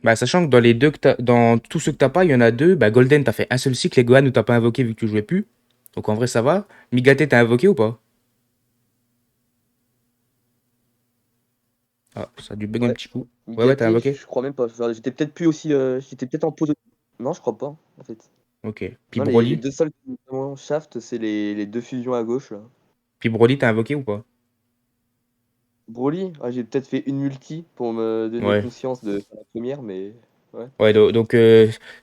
[SPEAKER 1] Bah, sachant que dans les deux dans tous ceux que t'as pas, il y en a deux. Bah, Golden, t'as fait un seul cycle et Gohan, où t'as pas invoqué vu que tu jouais plus. Donc en vrai, ça va. Migate, t'as invoqué ou pas? Ah, ça a dû bug un
[SPEAKER 2] Ouais.
[SPEAKER 1] petit coup. Ouais, ouais, t'as
[SPEAKER 2] Migaté,
[SPEAKER 1] invoqué?
[SPEAKER 2] je crois même pas. Enfin, j'étais peut-être plus aussi. J'étais peut-être en pause. Non, je crois pas en fait.
[SPEAKER 1] Ok. Puis
[SPEAKER 2] Non, les
[SPEAKER 1] Broly?
[SPEAKER 2] deux seuls qui vraiment shaft, c'est les deux fusions à gauche là.
[SPEAKER 1] Puis Broly, t'as invoqué ou pas?
[SPEAKER 2] Broly, ah, j'ai peut-être fait une multi pour me donner
[SPEAKER 1] Ouais.
[SPEAKER 2] conscience de faire la première, mais ouais.
[SPEAKER 1] Ouais, donc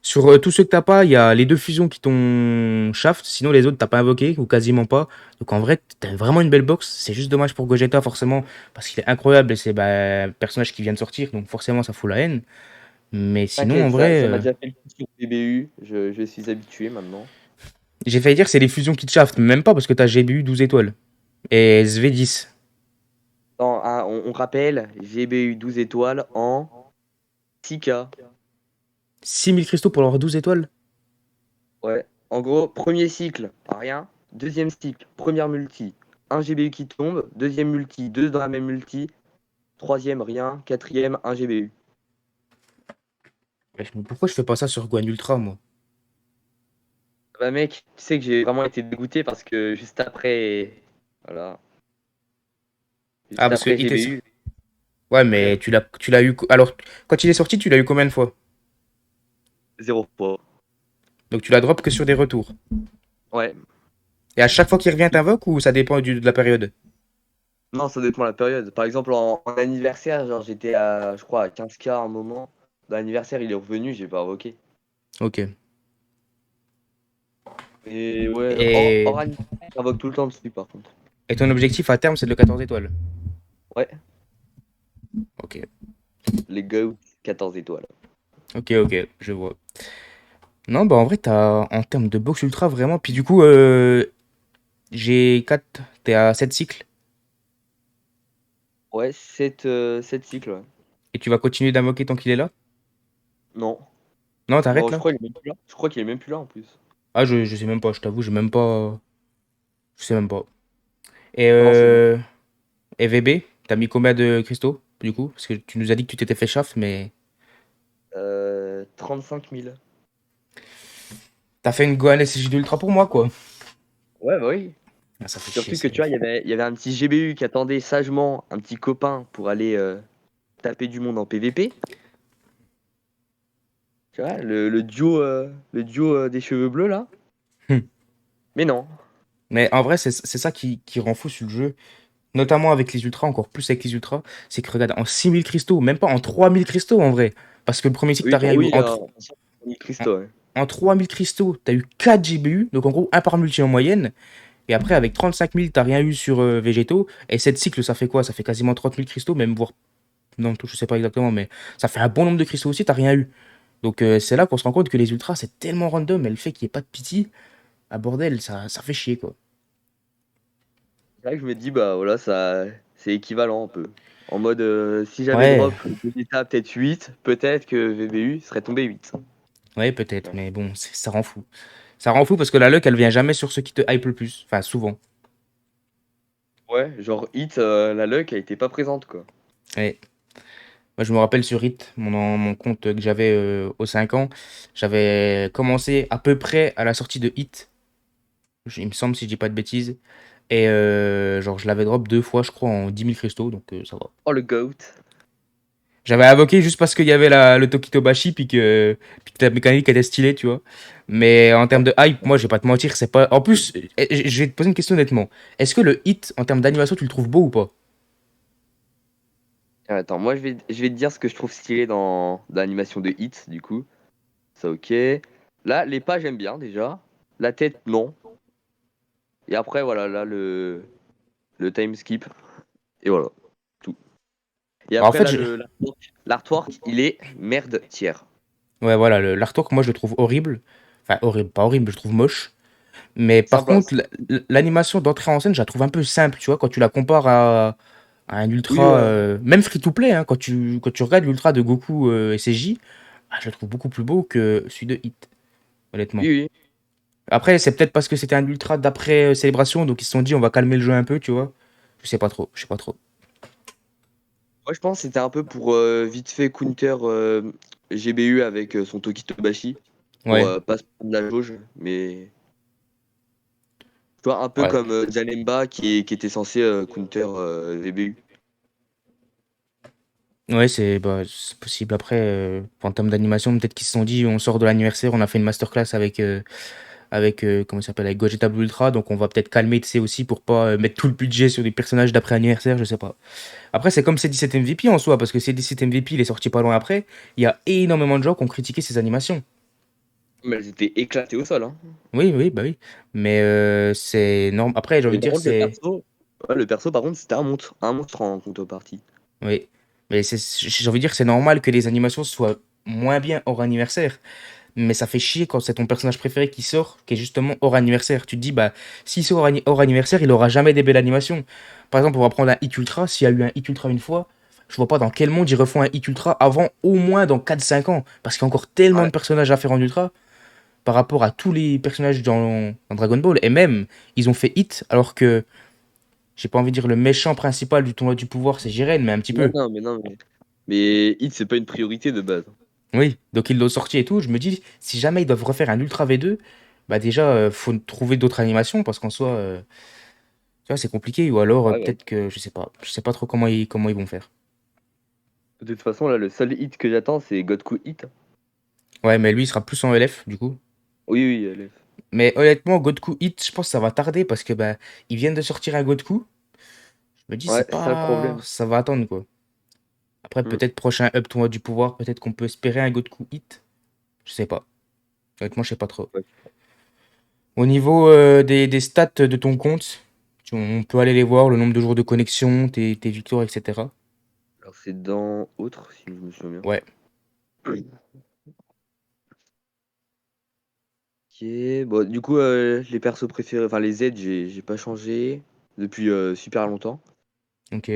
[SPEAKER 1] sur tous ceux que t'as pas, il y a les deux fusions qui t'ont shaft, sinon les autres t'as pas invoqué ou quasiment pas. Donc en vrai, t'as vraiment une belle box. C'est juste dommage pour Gogeta forcément parce qu'il est incroyable et c'est bah, un personnage qui vient de sortir, donc forcément ça fout la haine. Mais sinon en
[SPEAKER 2] T'inquiète,
[SPEAKER 1] vrai,
[SPEAKER 2] ça m'a déjà fait le coup sur BBU, je suis habitué maintenant.
[SPEAKER 1] j'ai failli dire c'est les fusions qui te shaftent, mais même pas parce que t'as GBU 12 étoiles et SV 10.
[SPEAKER 2] Non, ah, on rappelle, GBU 12 étoiles en 6K.
[SPEAKER 1] 6000 cristaux pour avoir 12 étoiles.
[SPEAKER 2] Ouais. En gros, premier cycle, rien. Deuxième cycle, première multi, un GBU qui tombe. Deuxième multi, deux dans la même multi. Troisième, rien. Quatrième, un GBU.
[SPEAKER 1] Mais pourquoi je fais pas ça sur Gohan Ultra moi?
[SPEAKER 2] Bah mec, tu sais que j'ai vraiment été dégoûté parce que juste après, voilà,
[SPEAKER 1] Ah
[SPEAKER 2] juste
[SPEAKER 1] parce que
[SPEAKER 2] après
[SPEAKER 1] il était.
[SPEAKER 2] GBU,
[SPEAKER 1] Ouais,
[SPEAKER 2] frère,
[SPEAKER 1] mais tu l'as eu. Alors, quand il est sorti, tu l'as eu combien de fois?
[SPEAKER 2] zéro fois.
[SPEAKER 1] Donc tu l'as drop que sur des retours.
[SPEAKER 2] Ouais,
[SPEAKER 1] Et à chaque fois qu'il revient, t'invoques ou ça dépend de la période?
[SPEAKER 2] non, ça dépend de la période. Par exemple, en anniversaire, genre j'étais à, je crois, à 15K à un moment. Dans l'anniversaire, il est revenu, j'ai pas invoqué.
[SPEAKER 1] Ok.
[SPEAKER 2] Et ouais,
[SPEAKER 1] Et,
[SPEAKER 2] hors anniversaire, j'invoque tout le temps dessus par contre.
[SPEAKER 1] et ton objectif à terme, c'est de 14 étoiles.
[SPEAKER 2] Ouais,
[SPEAKER 1] Ok.
[SPEAKER 2] les GOAT, 14 étoiles.
[SPEAKER 1] Ok, ok, je vois. Non, bah en vrai, t'as en termes de box ultra vraiment. Puis du coup, G4, t'es à 7 cycles.
[SPEAKER 2] Ouais, 7 cycles, ouais.
[SPEAKER 1] Et tu vas continuer d'invoquer tant qu'il est là?
[SPEAKER 2] Non.
[SPEAKER 1] Non, t'arrêtes
[SPEAKER 2] Bon, je
[SPEAKER 1] là?
[SPEAKER 2] crois qu'il est même plus là. Je crois qu'il est même plus là en plus.
[SPEAKER 1] Ah, je sais même pas, je t'avoue, j'ai même pas. Je sais même pas. Et,
[SPEAKER 2] Non, c'est bon.
[SPEAKER 1] VB, t'as mis combien de cristaux du coup? Parce que tu nous as dit que tu t'étais fait chaff, mais.
[SPEAKER 2] 35 000.
[SPEAKER 1] T'as fait une Gohan SSJ d'ultra pour moi, quoi.
[SPEAKER 2] Ouais, bah oui.
[SPEAKER 1] Ah, ça fait chier,
[SPEAKER 2] Surtout que
[SPEAKER 1] ça.
[SPEAKER 2] tu vois, il y avait un petit GBU qui attendait sagement un petit copain pour aller taper du monde en PVP. Tu vois, le duo des cheveux bleus là.
[SPEAKER 1] Hmm.
[SPEAKER 2] Mais non.
[SPEAKER 1] Mais en vrai, c'est ça qui rend fou sur le jeu. Notamment avec les ultras, encore plus avec les ultras. C'est que regarde, en 6000 cristaux, même pas en 3000 cristaux en vrai. Parce que le premier cycle,
[SPEAKER 2] Oui,
[SPEAKER 1] t'as rien eu.
[SPEAKER 2] oui,
[SPEAKER 1] En,
[SPEAKER 2] Christo, ouais.
[SPEAKER 1] en 3000 cristaux, t'as eu 4 GBU. Donc en gros, un par multi en moyenne. Et après, avec 35 000, t'as rien eu sur végétaux. Et 7 cycles, ça fait quoi? Ça fait quasiment 30 000 cristaux, même voire. Non, je sais pas exactement, mais ça fait un bon nombre de cristaux aussi, t'as rien eu. Donc c'est là qu'on se rend compte que les ultras, c'est tellement random. Et le fait qu'il n'y ait pas de pity, ah bordel, ça fait chier quoi.
[SPEAKER 2] C'est vrai que je me dis, bah voilà, ça, c'est équivalent un peu. En mode, si j'avais
[SPEAKER 1] Ouais,
[SPEAKER 2] drop Vegeta peut-être 8, peut-être que VBU serait tombé 8.
[SPEAKER 1] ouais, peut-être,
[SPEAKER 2] Ouais,
[SPEAKER 1] mais bon, ça rend fou. Ça rend fou parce que la luck, elle vient jamais sur ceux qui te hype le plus. Enfin, souvent.
[SPEAKER 2] ouais, genre Hit, la luck, elle était pas présente quoi.
[SPEAKER 1] Ouais. Moi, je me rappelle sur Hit, mon compte que j'avais aux 5 ans, j'avais commencé à peu près à la sortie de Hit. Il me semble, si je dis pas de bêtises. Et genre, je l'avais drop deux fois, je crois, en 10 000 cristaux, donc ça va.
[SPEAKER 2] Oh le GOAT.
[SPEAKER 1] J'avais invoqué juste parce qu'il y avait le Tokitobashi, puis que la mécanique était stylée, tu vois. Mais en termes de hype, moi, je vais pas te mentir, c'est pas. En plus, je vais te poser une question honnêtement. Est-ce que le hit, en termes d'animation, tu le trouves beau ou pas?
[SPEAKER 2] Attends, moi je vais te dire ce que je trouve stylé dans l'animation de Hit, du coup. Ça, ok. Là, les pas, j'aime bien déjà. La tête, non. Et après, voilà, là, le time skip. Et voilà, tout. Et
[SPEAKER 1] En
[SPEAKER 2] après,
[SPEAKER 1] fait,
[SPEAKER 2] là, l'artwork, il est merde tiers.
[SPEAKER 1] ouais, voilà, l'artwork, moi, je le trouve horrible. Enfin, horrible, pas horrible, je le trouve moche. Mais par
[SPEAKER 2] Simple, hein.
[SPEAKER 1] contre, l'animation d'entrée en scène, je la trouve un peu simple, tu vois, quand tu la compares à un
[SPEAKER 2] Oui,
[SPEAKER 1] ultra,
[SPEAKER 2] voilà.
[SPEAKER 1] même free-to-play, hein, quand tu regardes l'ultra de Goku et CJ, je le trouve beaucoup plus beau que celui de Hit, honnêtement.
[SPEAKER 2] Oui, oui.
[SPEAKER 1] Après, c'est peut-être parce que c'était un ultra d'après célébration, donc ils se sont dit on va calmer le jeu un peu, tu vois. Je sais pas trop, je sais pas trop.
[SPEAKER 2] Moi, je pense que c'était un peu pour vite fait counter GBU avec son Tokitobashi pour
[SPEAKER 1] Ouais,
[SPEAKER 2] pas se prendre la jauge. Mais tu vois, un peu
[SPEAKER 1] ouais.
[SPEAKER 2] comme Janemba qui était censé counter VBU.
[SPEAKER 1] Ouais, c'est possible. Après, en termes d'animation, peut-être qu'ils se sont dit on sort de l'anniversaire, on a fait une masterclass avec comment ça s'appelle, avec Gogeta Blue Ultra, donc on va peut-être calmer TC aussi pour pas mettre tout le budget sur des personnages d'après anniversaire, je sais pas. Après, c'est comme C17 MVP en soi, parce que C17 MVP il est sorti pas loin après. Il y a énormément de gens qui ont critiqué ses animations.
[SPEAKER 2] Mais elles étaient éclatées au sol, hein.
[SPEAKER 1] Oui, oui, bah oui. Mais c'est normal. Après, j'ai envie
[SPEAKER 2] Mais
[SPEAKER 1] de
[SPEAKER 2] par
[SPEAKER 1] dire,
[SPEAKER 2] contre,
[SPEAKER 1] c'est.
[SPEAKER 2] le perso, par contre, c'était un monstre en contrepartie.
[SPEAKER 1] Oui. Mais j'ai envie de dire, c'est normal que les animations soient moins bien hors anniversaire. Mais ça fait chier quand c'est ton personnage préféré qui sort, qui est justement hors anniversaire. Tu te dis, bah, s'il sort hors anniversaire, il aura jamais des belles animations. Par exemple, on va prendre un Hit Ultra. S'il y a eu un Hit Ultra une fois, je vois pas dans quel monde ils refont un Hit Ultra avant au moins dans 4 5 ans. Parce qu'il y a encore tellement de
[SPEAKER 2] Ouais.
[SPEAKER 1] personnages à faire en Ultra par rapport à tous les personnages dans Dragon Ball. Et même, ils ont fait Hit alors que, j'ai pas envie de dire le méchant principal du tournoi du pouvoir, c'est Jiren, mais un petit
[SPEAKER 2] Non,
[SPEAKER 1] peu.
[SPEAKER 2] non, mais non, mais Hit, c'est pas une priorité de base.
[SPEAKER 1] Oui, donc ils l'ont sorti et tout. Je me dis, si jamais ils doivent refaire un Ultra V2, bah déjà, faut trouver d'autres animations parce qu'en soi, tu vois, c'est compliqué. Ou alors,
[SPEAKER 2] Ouais, ouais.
[SPEAKER 1] peut-être que, je sais pas trop comment ils vont faire.
[SPEAKER 2] De toute façon, là, le seul hit que j'attends, c'est Godku Hit.
[SPEAKER 1] Ouais, mais lui, il sera plus en LF, du coup.
[SPEAKER 2] Oui, oui, allez.
[SPEAKER 1] Mais honnêtement, Godku Hit, je pense que ça va tarder parce que, bah, ils viennent de sortir un Godku. Je me dis,
[SPEAKER 2] Ouais,
[SPEAKER 1] c'est
[SPEAKER 2] c'est ça le
[SPEAKER 1] pas.
[SPEAKER 2] problème.
[SPEAKER 1] Ça va attendre, quoi. Après,
[SPEAKER 2] Hmm.
[SPEAKER 1] peut-être prochain up tournoi du pouvoir, peut-être qu'on peut espérer un Godku Hit. Je sais pas. Honnêtement, je sais pas trop.
[SPEAKER 2] Ouais.
[SPEAKER 1] Au niveau des stats de ton compte, on peut aller les voir, le nombre de jours de connexion, tes victoires, etc.
[SPEAKER 2] Alors, c'est dans Autre, si je me souviens
[SPEAKER 1] Ouais,
[SPEAKER 2] bien. Ok, bon, du coup, les persos préférés, enfin les Z, j'ai pas changé depuis super longtemps.
[SPEAKER 1] ok.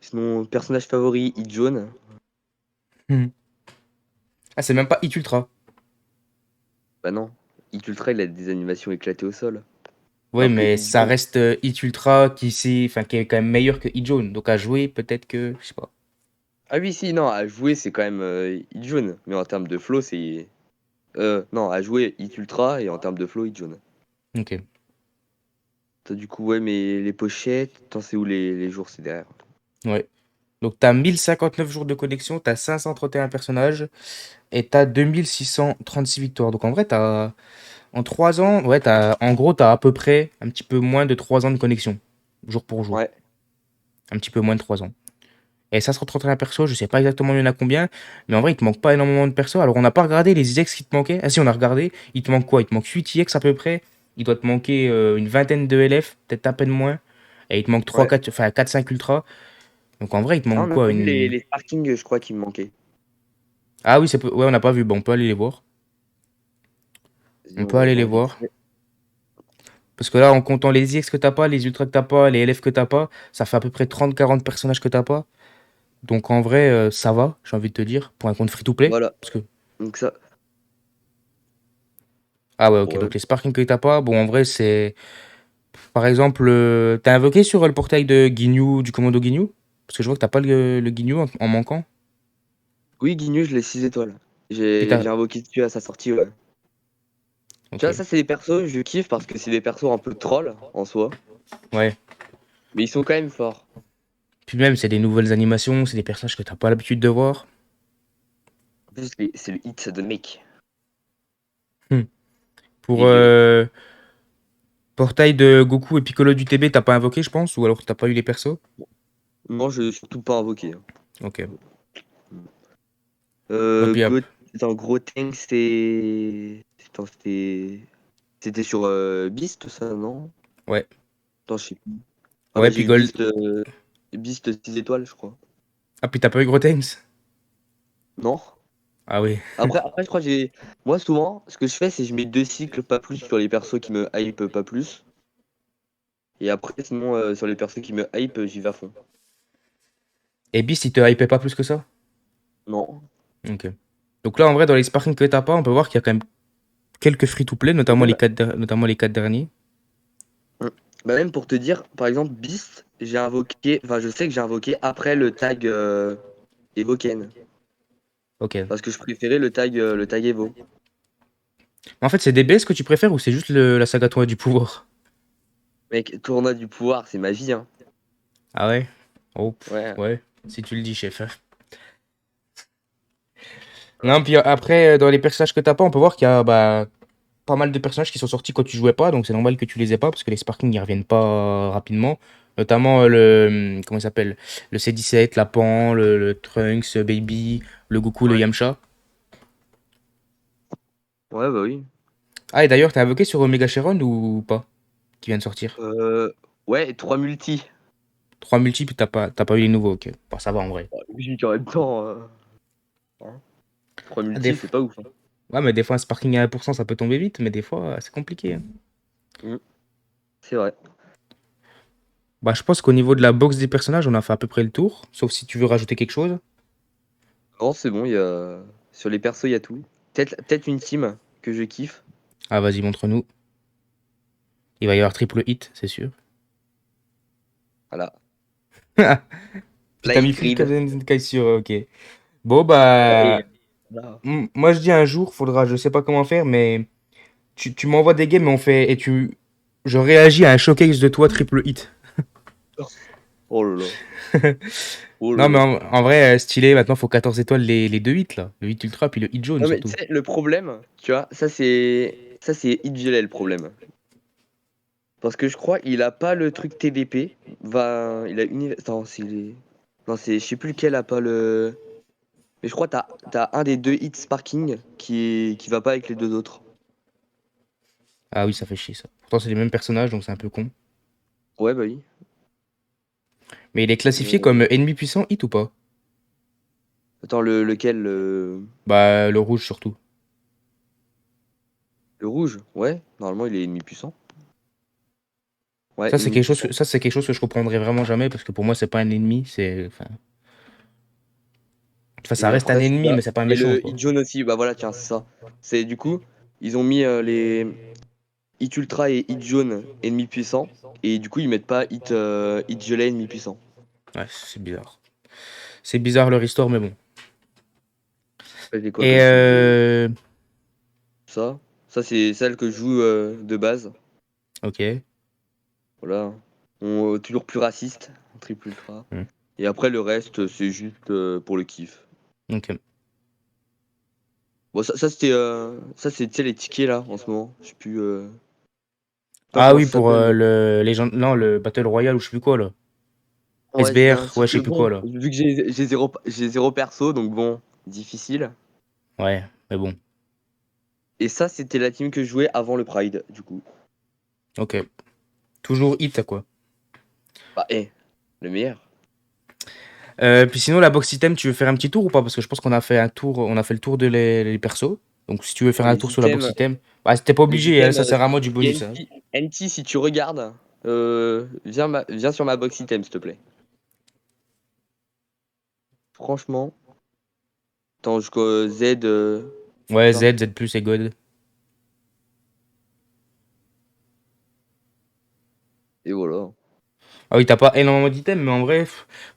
[SPEAKER 2] Sinon, personnage favori, Hit Jaune.
[SPEAKER 1] Hmm. Ah, c'est même pas Hit Ultra.
[SPEAKER 2] Bah non, Hit Ultra, il a des animations éclatées au sol.
[SPEAKER 1] Ouais,
[SPEAKER 2] Alors que
[SPEAKER 1] mais
[SPEAKER 2] Hit
[SPEAKER 1] ça
[SPEAKER 2] Jaune.
[SPEAKER 1] reste Hit Ultra enfin, qui est quand même meilleur que Hit Jaune. Donc à jouer, peut-être que. Je sais pas.
[SPEAKER 2] Ah oui, si, non, à jouer, c'est quand même Hit Jaune. Mais en termes de flow, c'est. Non, à jouer Hit Ultra et en termes de flow, Hit Jaune.
[SPEAKER 1] Ok.
[SPEAKER 2] Toi, du coup, ouais, mais les pochettes, t'en sais où les jours, c'est derrière.
[SPEAKER 1] Ouais. Donc t'as 1059 jours de connexion, t'as 531 personnages et t'as 2636 victoires. Donc en vrai, en 3 ans, ouais, en gros, t'as à peu près un petit peu moins de 3 ans de connexion, jour pour jour.
[SPEAKER 2] Ouais.
[SPEAKER 1] Un petit peu moins de 3 ans. Et ça se un perso, je sais pas exactement il y en a combien, mais en vrai, il te manque pas énormément de persos. Alors, on n'a pas regardé les EX qui te manquaient. Ah si, on a regardé. Il te manque quoi? Il te manque 8 EX à peu près. Il doit te manquer une vingtaine de LF, peut-être à peine moins. Et il te manque 3
[SPEAKER 2] Ouais.
[SPEAKER 1] 4 enfin 4 5 ultra. Donc en vrai, il te
[SPEAKER 2] Ah,
[SPEAKER 1] manque
[SPEAKER 2] on a
[SPEAKER 1] quoi?
[SPEAKER 2] vu les Sparking, je crois, qui me manquaient.
[SPEAKER 1] Ah oui, ouais, on n'a pas vu. Bon, on peut aller les voir.
[SPEAKER 2] Vas-y,
[SPEAKER 1] On
[SPEAKER 2] on
[SPEAKER 1] peut
[SPEAKER 2] va
[SPEAKER 1] aller les
[SPEAKER 2] voir vite
[SPEAKER 1] voir.
[SPEAKER 2] fait.
[SPEAKER 1] Parce que là, en comptant les EX que t'as pas, les ultras que t'as pas, les LF que t'as pas, ça fait à peu près 30 40 personnages que t'as pas. Donc en vrai, ça va, j'ai envie de te dire, pour un compte free-to-play.
[SPEAKER 2] Voilà.
[SPEAKER 1] Parce que
[SPEAKER 2] Donc ça.
[SPEAKER 1] ah ouais, ok.
[SPEAKER 2] Ouais.
[SPEAKER 1] Donc les sparking que t'as pas, bon, en vrai, c'est. Par exemple, t'as invoqué sur le portail de Guignou, du commando Guignou? Parce que je vois que t'as pas le Guignou en manquant.
[SPEAKER 2] Oui, Guignou, je l'ai 6 étoiles.
[SPEAKER 1] Et t'as.
[SPEAKER 2] J'ai invoqué dessus à sa sortie, ouais. Tu vois,
[SPEAKER 1] Ok.
[SPEAKER 2] ça, c'est des persos, je kiffe parce que c'est des persos un peu trolls en soi.
[SPEAKER 1] Ouais.
[SPEAKER 2] Mais ils sont quand même forts.
[SPEAKER 1] Puis même, c'est des nouvelles animations, c'est des personnages que t'as pas l'habitude de voir.
[SPEAKER 2] En plus, c'est le hit de mec.
[SPEAKER 1] Hmm. Pour
[SPEAKER 2] Les violets.
[SPEAKER 1] portail de Goku et Piccolo du TB, t'as pas invoqué, je pense? Ou alors t'as pas eu les persos?
[SPEAKER 2] Non, je surtout pas invoqué, hein.
[SPEAKER 1] Ok.
[SPEAKER 2] Mmh.
[SPEAKER 1] Et puis,
[SPEAKER 2] Go Attends, Gros Tank, c'était sur, Beast ça, non?
[SPEAKER 1] ouais.
[SPEAKER 2] Attends, je sais plus. Ah bah,
[SPEAKER 1] Ouais,
[SPEAKER 2] j'ai
[SPEAKER 1] puis
[SPEAKER 2] eu
[SPEAKER 1] Gold.
[SPEAKER 2] Beast 6 étoiles, je crois.
[SPEAKER 1] Ah, puis t'as pas eu Grotenks?
[SPEAKER 2] Non?
[SPEAKER 1] Ah oui.
[SPEAKER 2] Après, je crois que j'ai moi, souvent, ce que je fais, c'est je mets 2 cycles, pas plus, sur les persos qui me hype pas plus. Et après, sinon, sur les persos qui me hype, j'y vais à fond.
[SPEAKER 1] Et Beast, il te hypait pas plus que ça?
[SPEAKER 2] Non.
[SPEAKER 1] Ok. Donc là, en vrai, dans les sparring que t'as pas, on peut voir qu'il y a quand même quelques free-to-play,
[SPEAKER 2] Et
[SPEAKER 1] notamment
[SPEAKER 2] même,
[SPEAKER 1] notamment les 4 derniers.
[SPEAKER 2] mmh, bah, même pour te dire, par exemple, Beast, je sais que j'ai invoqué après le tag, Evoken.
[SPEAKER 1] Ok.
[SPEAKER 2] Parce que je préférais le tag Evo.
[SPEAKER 1] En fait, c'est DBS que tu préfères ou c'est juste la saga tournoi du pouvoir?
[SPEAKER 2] Mec, tournoi du pouvoir, c'est ma vie, hein.
[SPEAKER 1] Ah ouais? Oh,
[SPEAKER 2] Ouais.
[SPEAKER 1] ouais. Si tu le dis, chef. Non, puis après, dans les personnages que t'as pas, on peut voir qu'il y a bah, pas mal de personnages qui sont sortis quand tu jouais pas, donc c'est normal que tu les aies pas, parce que les Sparking, ils reviennent pas rapidement. Notamment comment il s'appelle? Le C17, la Pan, le Trunks, Baby, le Goku, le
[SPEAKER 2] Ouais.
[SPEAKER 1] Yamcha.
[SPEAKER 2] Ouais, bah oui.
[SPEAKER 1] Ah, et d'ailleurs, t'as invoqué sur Omega Shenron ou pas? Qui vient de sortir.
[SPEAKER 2] Euh, ouais, 3 multi.
[SPEAKER 1] 3 multiples, t'as pas eu les nouveaux, ok. Bon, ça va en vrai.
[SPEAKER 2] Ouais, logique en même temps, hein. 3
[SPEAKER 1] Ah,
[SPEAKER 2] multi, c'est pas ouf, hein.
[SPEAKER 1] ouais, mais des fois, un Sparking à 1%, ça peut tomber vite, mais des fois, c'est compliqué, hein.
[SPEAKER 2] Mm, c'est vrai.
[SPEAKER 1] Bah, je pense qu'au niveau de la box des personnages, on a fait à peu près le tour, sauf si tu veux rajouter quelque chose.
[SPEAKER 2] Non, c'est bon, sur les persos, il y a tout. Peut-être une team que je kiffe.
[SPEAKER 1] Ah, vas-y, montre-nous. Il va y avoir triple hit, c'est sûr.
[SPEAKER 2] Voilà.
[SPEAKER 1] Puis t'as mis
[SPEAKER 2] Light
[SPEAKER 1] full
[SPEAKER 2] Grid.
[SPEAKER 1] Kai sur, ok. Bon,
[SPEAKER 2] Ouais,
[SPEAKER 1] bah,
[SPEAKER 2] voilà.
[SPEAKER 1] moi je dis un jour, faudra, je sais pas comment faire, mais tu m'envoies des games et je réagis à un showcase de toi triple hit.
[SPEAKER 2] Oh là là. Oh là
[SPEAKER 1] Non, mais
[SPEAKER 2] là.
[SPEAKER 1] en vrai, stylé, maintenant faut 14 étoiles les deux hits là. Le hit ultra, puis le hit jaune
[SPEAKER 2] Non, mais tu
[SPEAKER 1] surtout.
[SPEAKER 2] sais, le problème, tu vois, ça c'est Hit Violet le problème. Parce que je crois il a pas le truc TDP. Il a Attends, non, je sais plus lequel a pas le. Mais je crois que t'as un des deux hits Sparking qui va pas avec les deux autres.
[SPEAKER 1] Ah oui, ça fait chier ça. Pourtant, c'est les mêmes personnages, donc c'est un peu con.
[SPEAKER 2] Ouais, bah oui.
[SPEAKER 1] Mais il est classifié
[SPEAKER 2] Mais
[SPEAKER 1] comme ennemi puissant hit ou pas?
[SPEAKER 2] attends, lequel?
[SPEAKER 1] Bah, le rouge surtout.
[SPEAKER 2] Le rouge? Ouais, normalement il est ennemi puissant. Ouais, ennemi puissant.
[SPEAKER 1] Ça, c'est quelque chose que je comprendrai vraiment jamais parce que pour moi, c'est pas un ennemi, enfin, ça
[SPEAKER 2] Et
[SPEAKER 1] reste un
[SPEAKER 2] après
[SPEAKER 1] ennemi,
[SPEAKER 2] celui-là.
[SPEAKER 1] mais c'est pas un
[SPEAKER 2] Et
[SPEAKER 1] méchant
[SPEAKER 2] le
[SPEAKER 1] quoi.
[SPEAKER 2] hit jaune aussi, bah voilà, tiens, c'est ça. C'est du coup, ils ont mis les hit ultra et hit jaune ennemi puissant. Et du coup, ils mettent pas hit violet ennemi puissant.
[SPEAKER 1] Ouais, c'est bizarre. C'est bizarre le restore, mais bon.
[SPEAKER 2] Ça fait quoi
[SPEAKER 1] Et
[SPEAKER 2] comme team? J'ai ça. Ça, c'est celle que je joue de base.
[SPEAKER 1] ok.
[SPEAKER 2] Voilà. Toujours plus raciste, en triple ultra.
[SPEAKER 1] Hmm,
[SPEAKER 2] Et après, le reste, c'est juste pour le kiff.
[SPEAKER 1] ok.
[SPEAKER 2] Bon, ça, c'est, tu sais, les tickets là, en ce moment. Je sais plus, pas
[SPEAKER 1] Ah
[SPEAKER 2] comment
[SPEAKER 1] oui,
[SPEAKER 2] ça
[SPEAKER 1] pour
[SPEAKER 2] s'appelle, mais.
[SPEAKER 1] non, le Battle Royale ou je sais plus quoi là.
[SPEAKER 2] Ouais, c'est ça.
[SPEAKER 1] SBR, ouais,
[SPEAKER 2] Sauf
[SPEAKER 1] je
[SPEAKER 2] que
[SPEAKER 1] sais plus quoi
[SPEAKER 2] bon,
[SPEAKER 1] là.
[SPEAKER 2] vu que j'ai zéro perso, donc bon, difficile.
[SPEAKER 1] Ouais, mais bon.
[SPEAKER 2] Et ça, c'était la team que je jouais avant le Pride, du coup.
[SPEAKER 1] Ok. Toujours hit quoi.
[SPEAKER 2] Bah, le meilleur.
[SPEAKER 1] Puis sinon, la box item, tu veux faire un petit tour ou pas? Parce que je pense qu'on a fait un tour, on a fait le tour de les persos. Donc si tu veux faire
[SPEAKER 2] Bon,
[SPEAKER 1] un
[SPEAKER 2] les
[SPEAKER 1] tour sur la box
[SPEAKER 2] items,
[SPEAKER 1] item, bah c'était pas
[SPEAKER 2] les
[SPEAKER 1] obligé, hein,
[SPEAKER 2] items,
[SPEAKER 1] ça sert à moi du
[SPEAKER 2] si
[SPEAKER 1] bonus, hein.
[SPEAKER 2] NT, si tu regardes, viens sur ma box item, s'il te plaît. Franchement, attends, jusqu'au Z, tout
[SPEAKER 1] Ouais,
[SPEAKER 2] ça.
[SPEAKER 1] Z, Z+, et God.
[SPEAKER 2] Et voilà.
[SPEAKER 1] Ah oui, t'as pas énormément d'items, mais en vrai,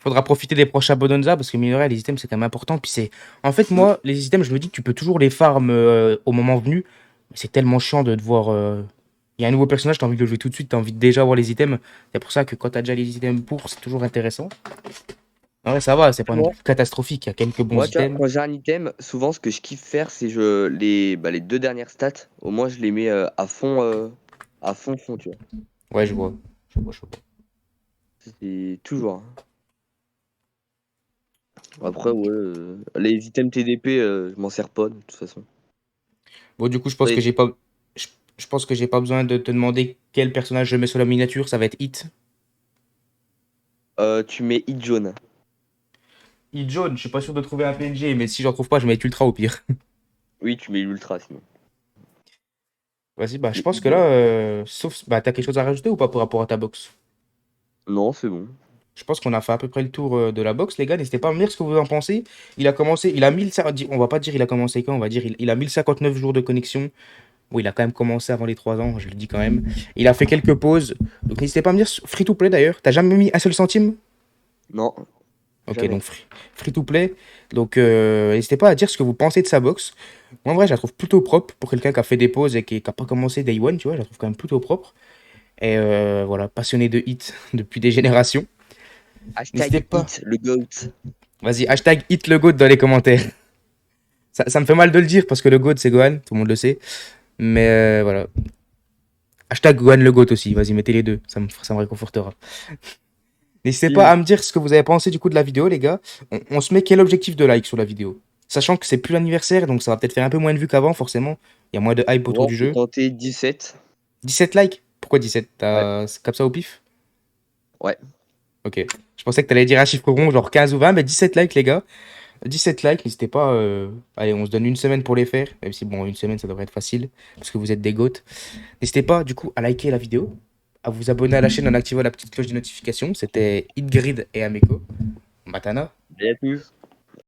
[SPEAKER 1] faudra profiter des prochains Bonanza parce que mine de rien, les items c'est quand même important. Puis c'est. En fait,
[SPEAKER 2] Mm.
[SPEAKER 1] moi, les items, je me dis que tu peux toujours les farm au moment venu. Mais c'est tellement chiant de devoir. Il y a un nouveau personnage, t'as envie de le jouer tout de suite, t'as envie de déjà avoir les items. C'est pour ça que quand t'as déjà les items pour, c'est toujours intéressant. En vrai, ça va, c'est pas non
[SPEAKER 2] Moi,
[SPEAKER 1] plus catastrophique. Il y a quelques bons
[SPEAKER 2] moi, tu vois,
[SPEAKER 1] items.
[SPEAKER 2] quand j'ai un item, souvent, ce que je kiffe faire, c'est les deux dernières stats, au moins, je les mets à fond, tu vois.
[SPEAKER 1] Ouais, je vois. Je vois, je vois.
[SPEAKER 2] C'est toujours, hein. Après, ouais, les items TDP, je m'en sers pas de toute façon.
[SPEAKER 1] Bon, du coup, je pense que
[SPEAKER 2] Ouais,
[SPEAKER 1] j'ai pas, je, je pense que j'ai pas besoin de te demander quel personnage je mets sur la miniature. Ça va être Hit.
[SPEAKER 2] tu mets hit jaune.
[SPEAKER 1] Hit jaune, je suis pas sûr de trouver un PNG, mais si j'en trouve pas, je mets Ultra au pire.
[SPEAKER 2] Oui, tu mets l'ultra sinon.
[SPEAKER 1] Vas-y, bah, je
[SPEAKER 2] Mais
[SPEAKER 1] pense
[SPEAKER 2] hit
[SPEAKER 1] que là,
[SPEAKER 2] jaune.
[SPEAKER 1] sauf, bah, t'as quelque chose à rajouter ou pas par rapport à ta box?
[SPEAKER 2] Non, c'est bon.
[SPEAKER 1] Je pense qu'on a fait à peu près le tour de la box, les gars. N'hésitez pas à me dire ce que vous en pensez. Il a commencé, il a 1050, on va pas dire il a commencé quand, on va dire il a 1059 jours de connexion. Bon, il a quand même commencé avant les 3 ans, je le dis quand même. Il a fait quelques pauses. Donc n'hésitez pas à me dire, free to play d'ailleurs. T'as jamais mis un seul centime?
[SPEAKER 2] Non,
[SPEAKER 1] Ok, donc
[SPEAKER 2] jamais.
[SPEAKER 1] free to play. Donc n'hésitez pas à dire ce que vous pensez de sa box. Moi, en vrai, je la trouve plutôt propre pour quelqu'un qui a fait des pauses et qui n'a pas commencé day one, tu vois. Je la trouve quand même plutôt propre. Et voilà, passionné de hit depuis des générations. N'hésitez
[SPEAKER 2] Hashtag
[SPEAKER 1] pas.
[SPEAKER 2] hit le GOAT.
[SPEAKER 1] Vas-y, hashtag hit le goat dans les commentaires. Ça me fait mal de le dire parce que le goat c'est Gohan, tout le monde le sait. Mais voilà. Hashtag Gohan le goat aussi, vas-y, mettez les deux, ça me réconfortera. N'hésitez pas à
[SPEAKER 2] Easy.
[SPEAKER 1] me dire ce que vous avez pensé du coup de la vidéo, les gars. On se met quel objectif de like sur la vidéo? Sachant que c'est plus l'anniversaire, donc ça va peut-être faire un peu moins de vues qu'avant, forcément. Il y a moins de hype
[SPEAKER 2] Ouais,
[SPEAKER 1] autour
[SPEAKER 2] on
[SPEAKER 1] du
[SPEAKER 2] peut
[SPEAKER 1] jeu.
[SPEAKER 2] tenter 17.
[SPEAKER 1] 17 likes? Pourquoi 17?
[SPEAKER 2] Ouais.
[SPEAKER 1] C'est comme ça au pif?
[SPEAKER 2] Ouais.
[SPEAKER 1] Ok. Je pensais que t'allais dire un chiffre rond, genre 15 ou 20, mais 17 likes, les gars. 17 likes, n'hésitez pas. Allez, on se donne une semaine pour les faire. Même si, bon, une semaine, ça devrait être facile. Parce que vous êtes des goats. N'hésitez pas, du coup, à liker la vidéo. À vous abonner à la chaîne en activant la petite cloche de notification. C'était Hitgrid et Ameko. Matana.
[SPEAKER 2] Et à tous.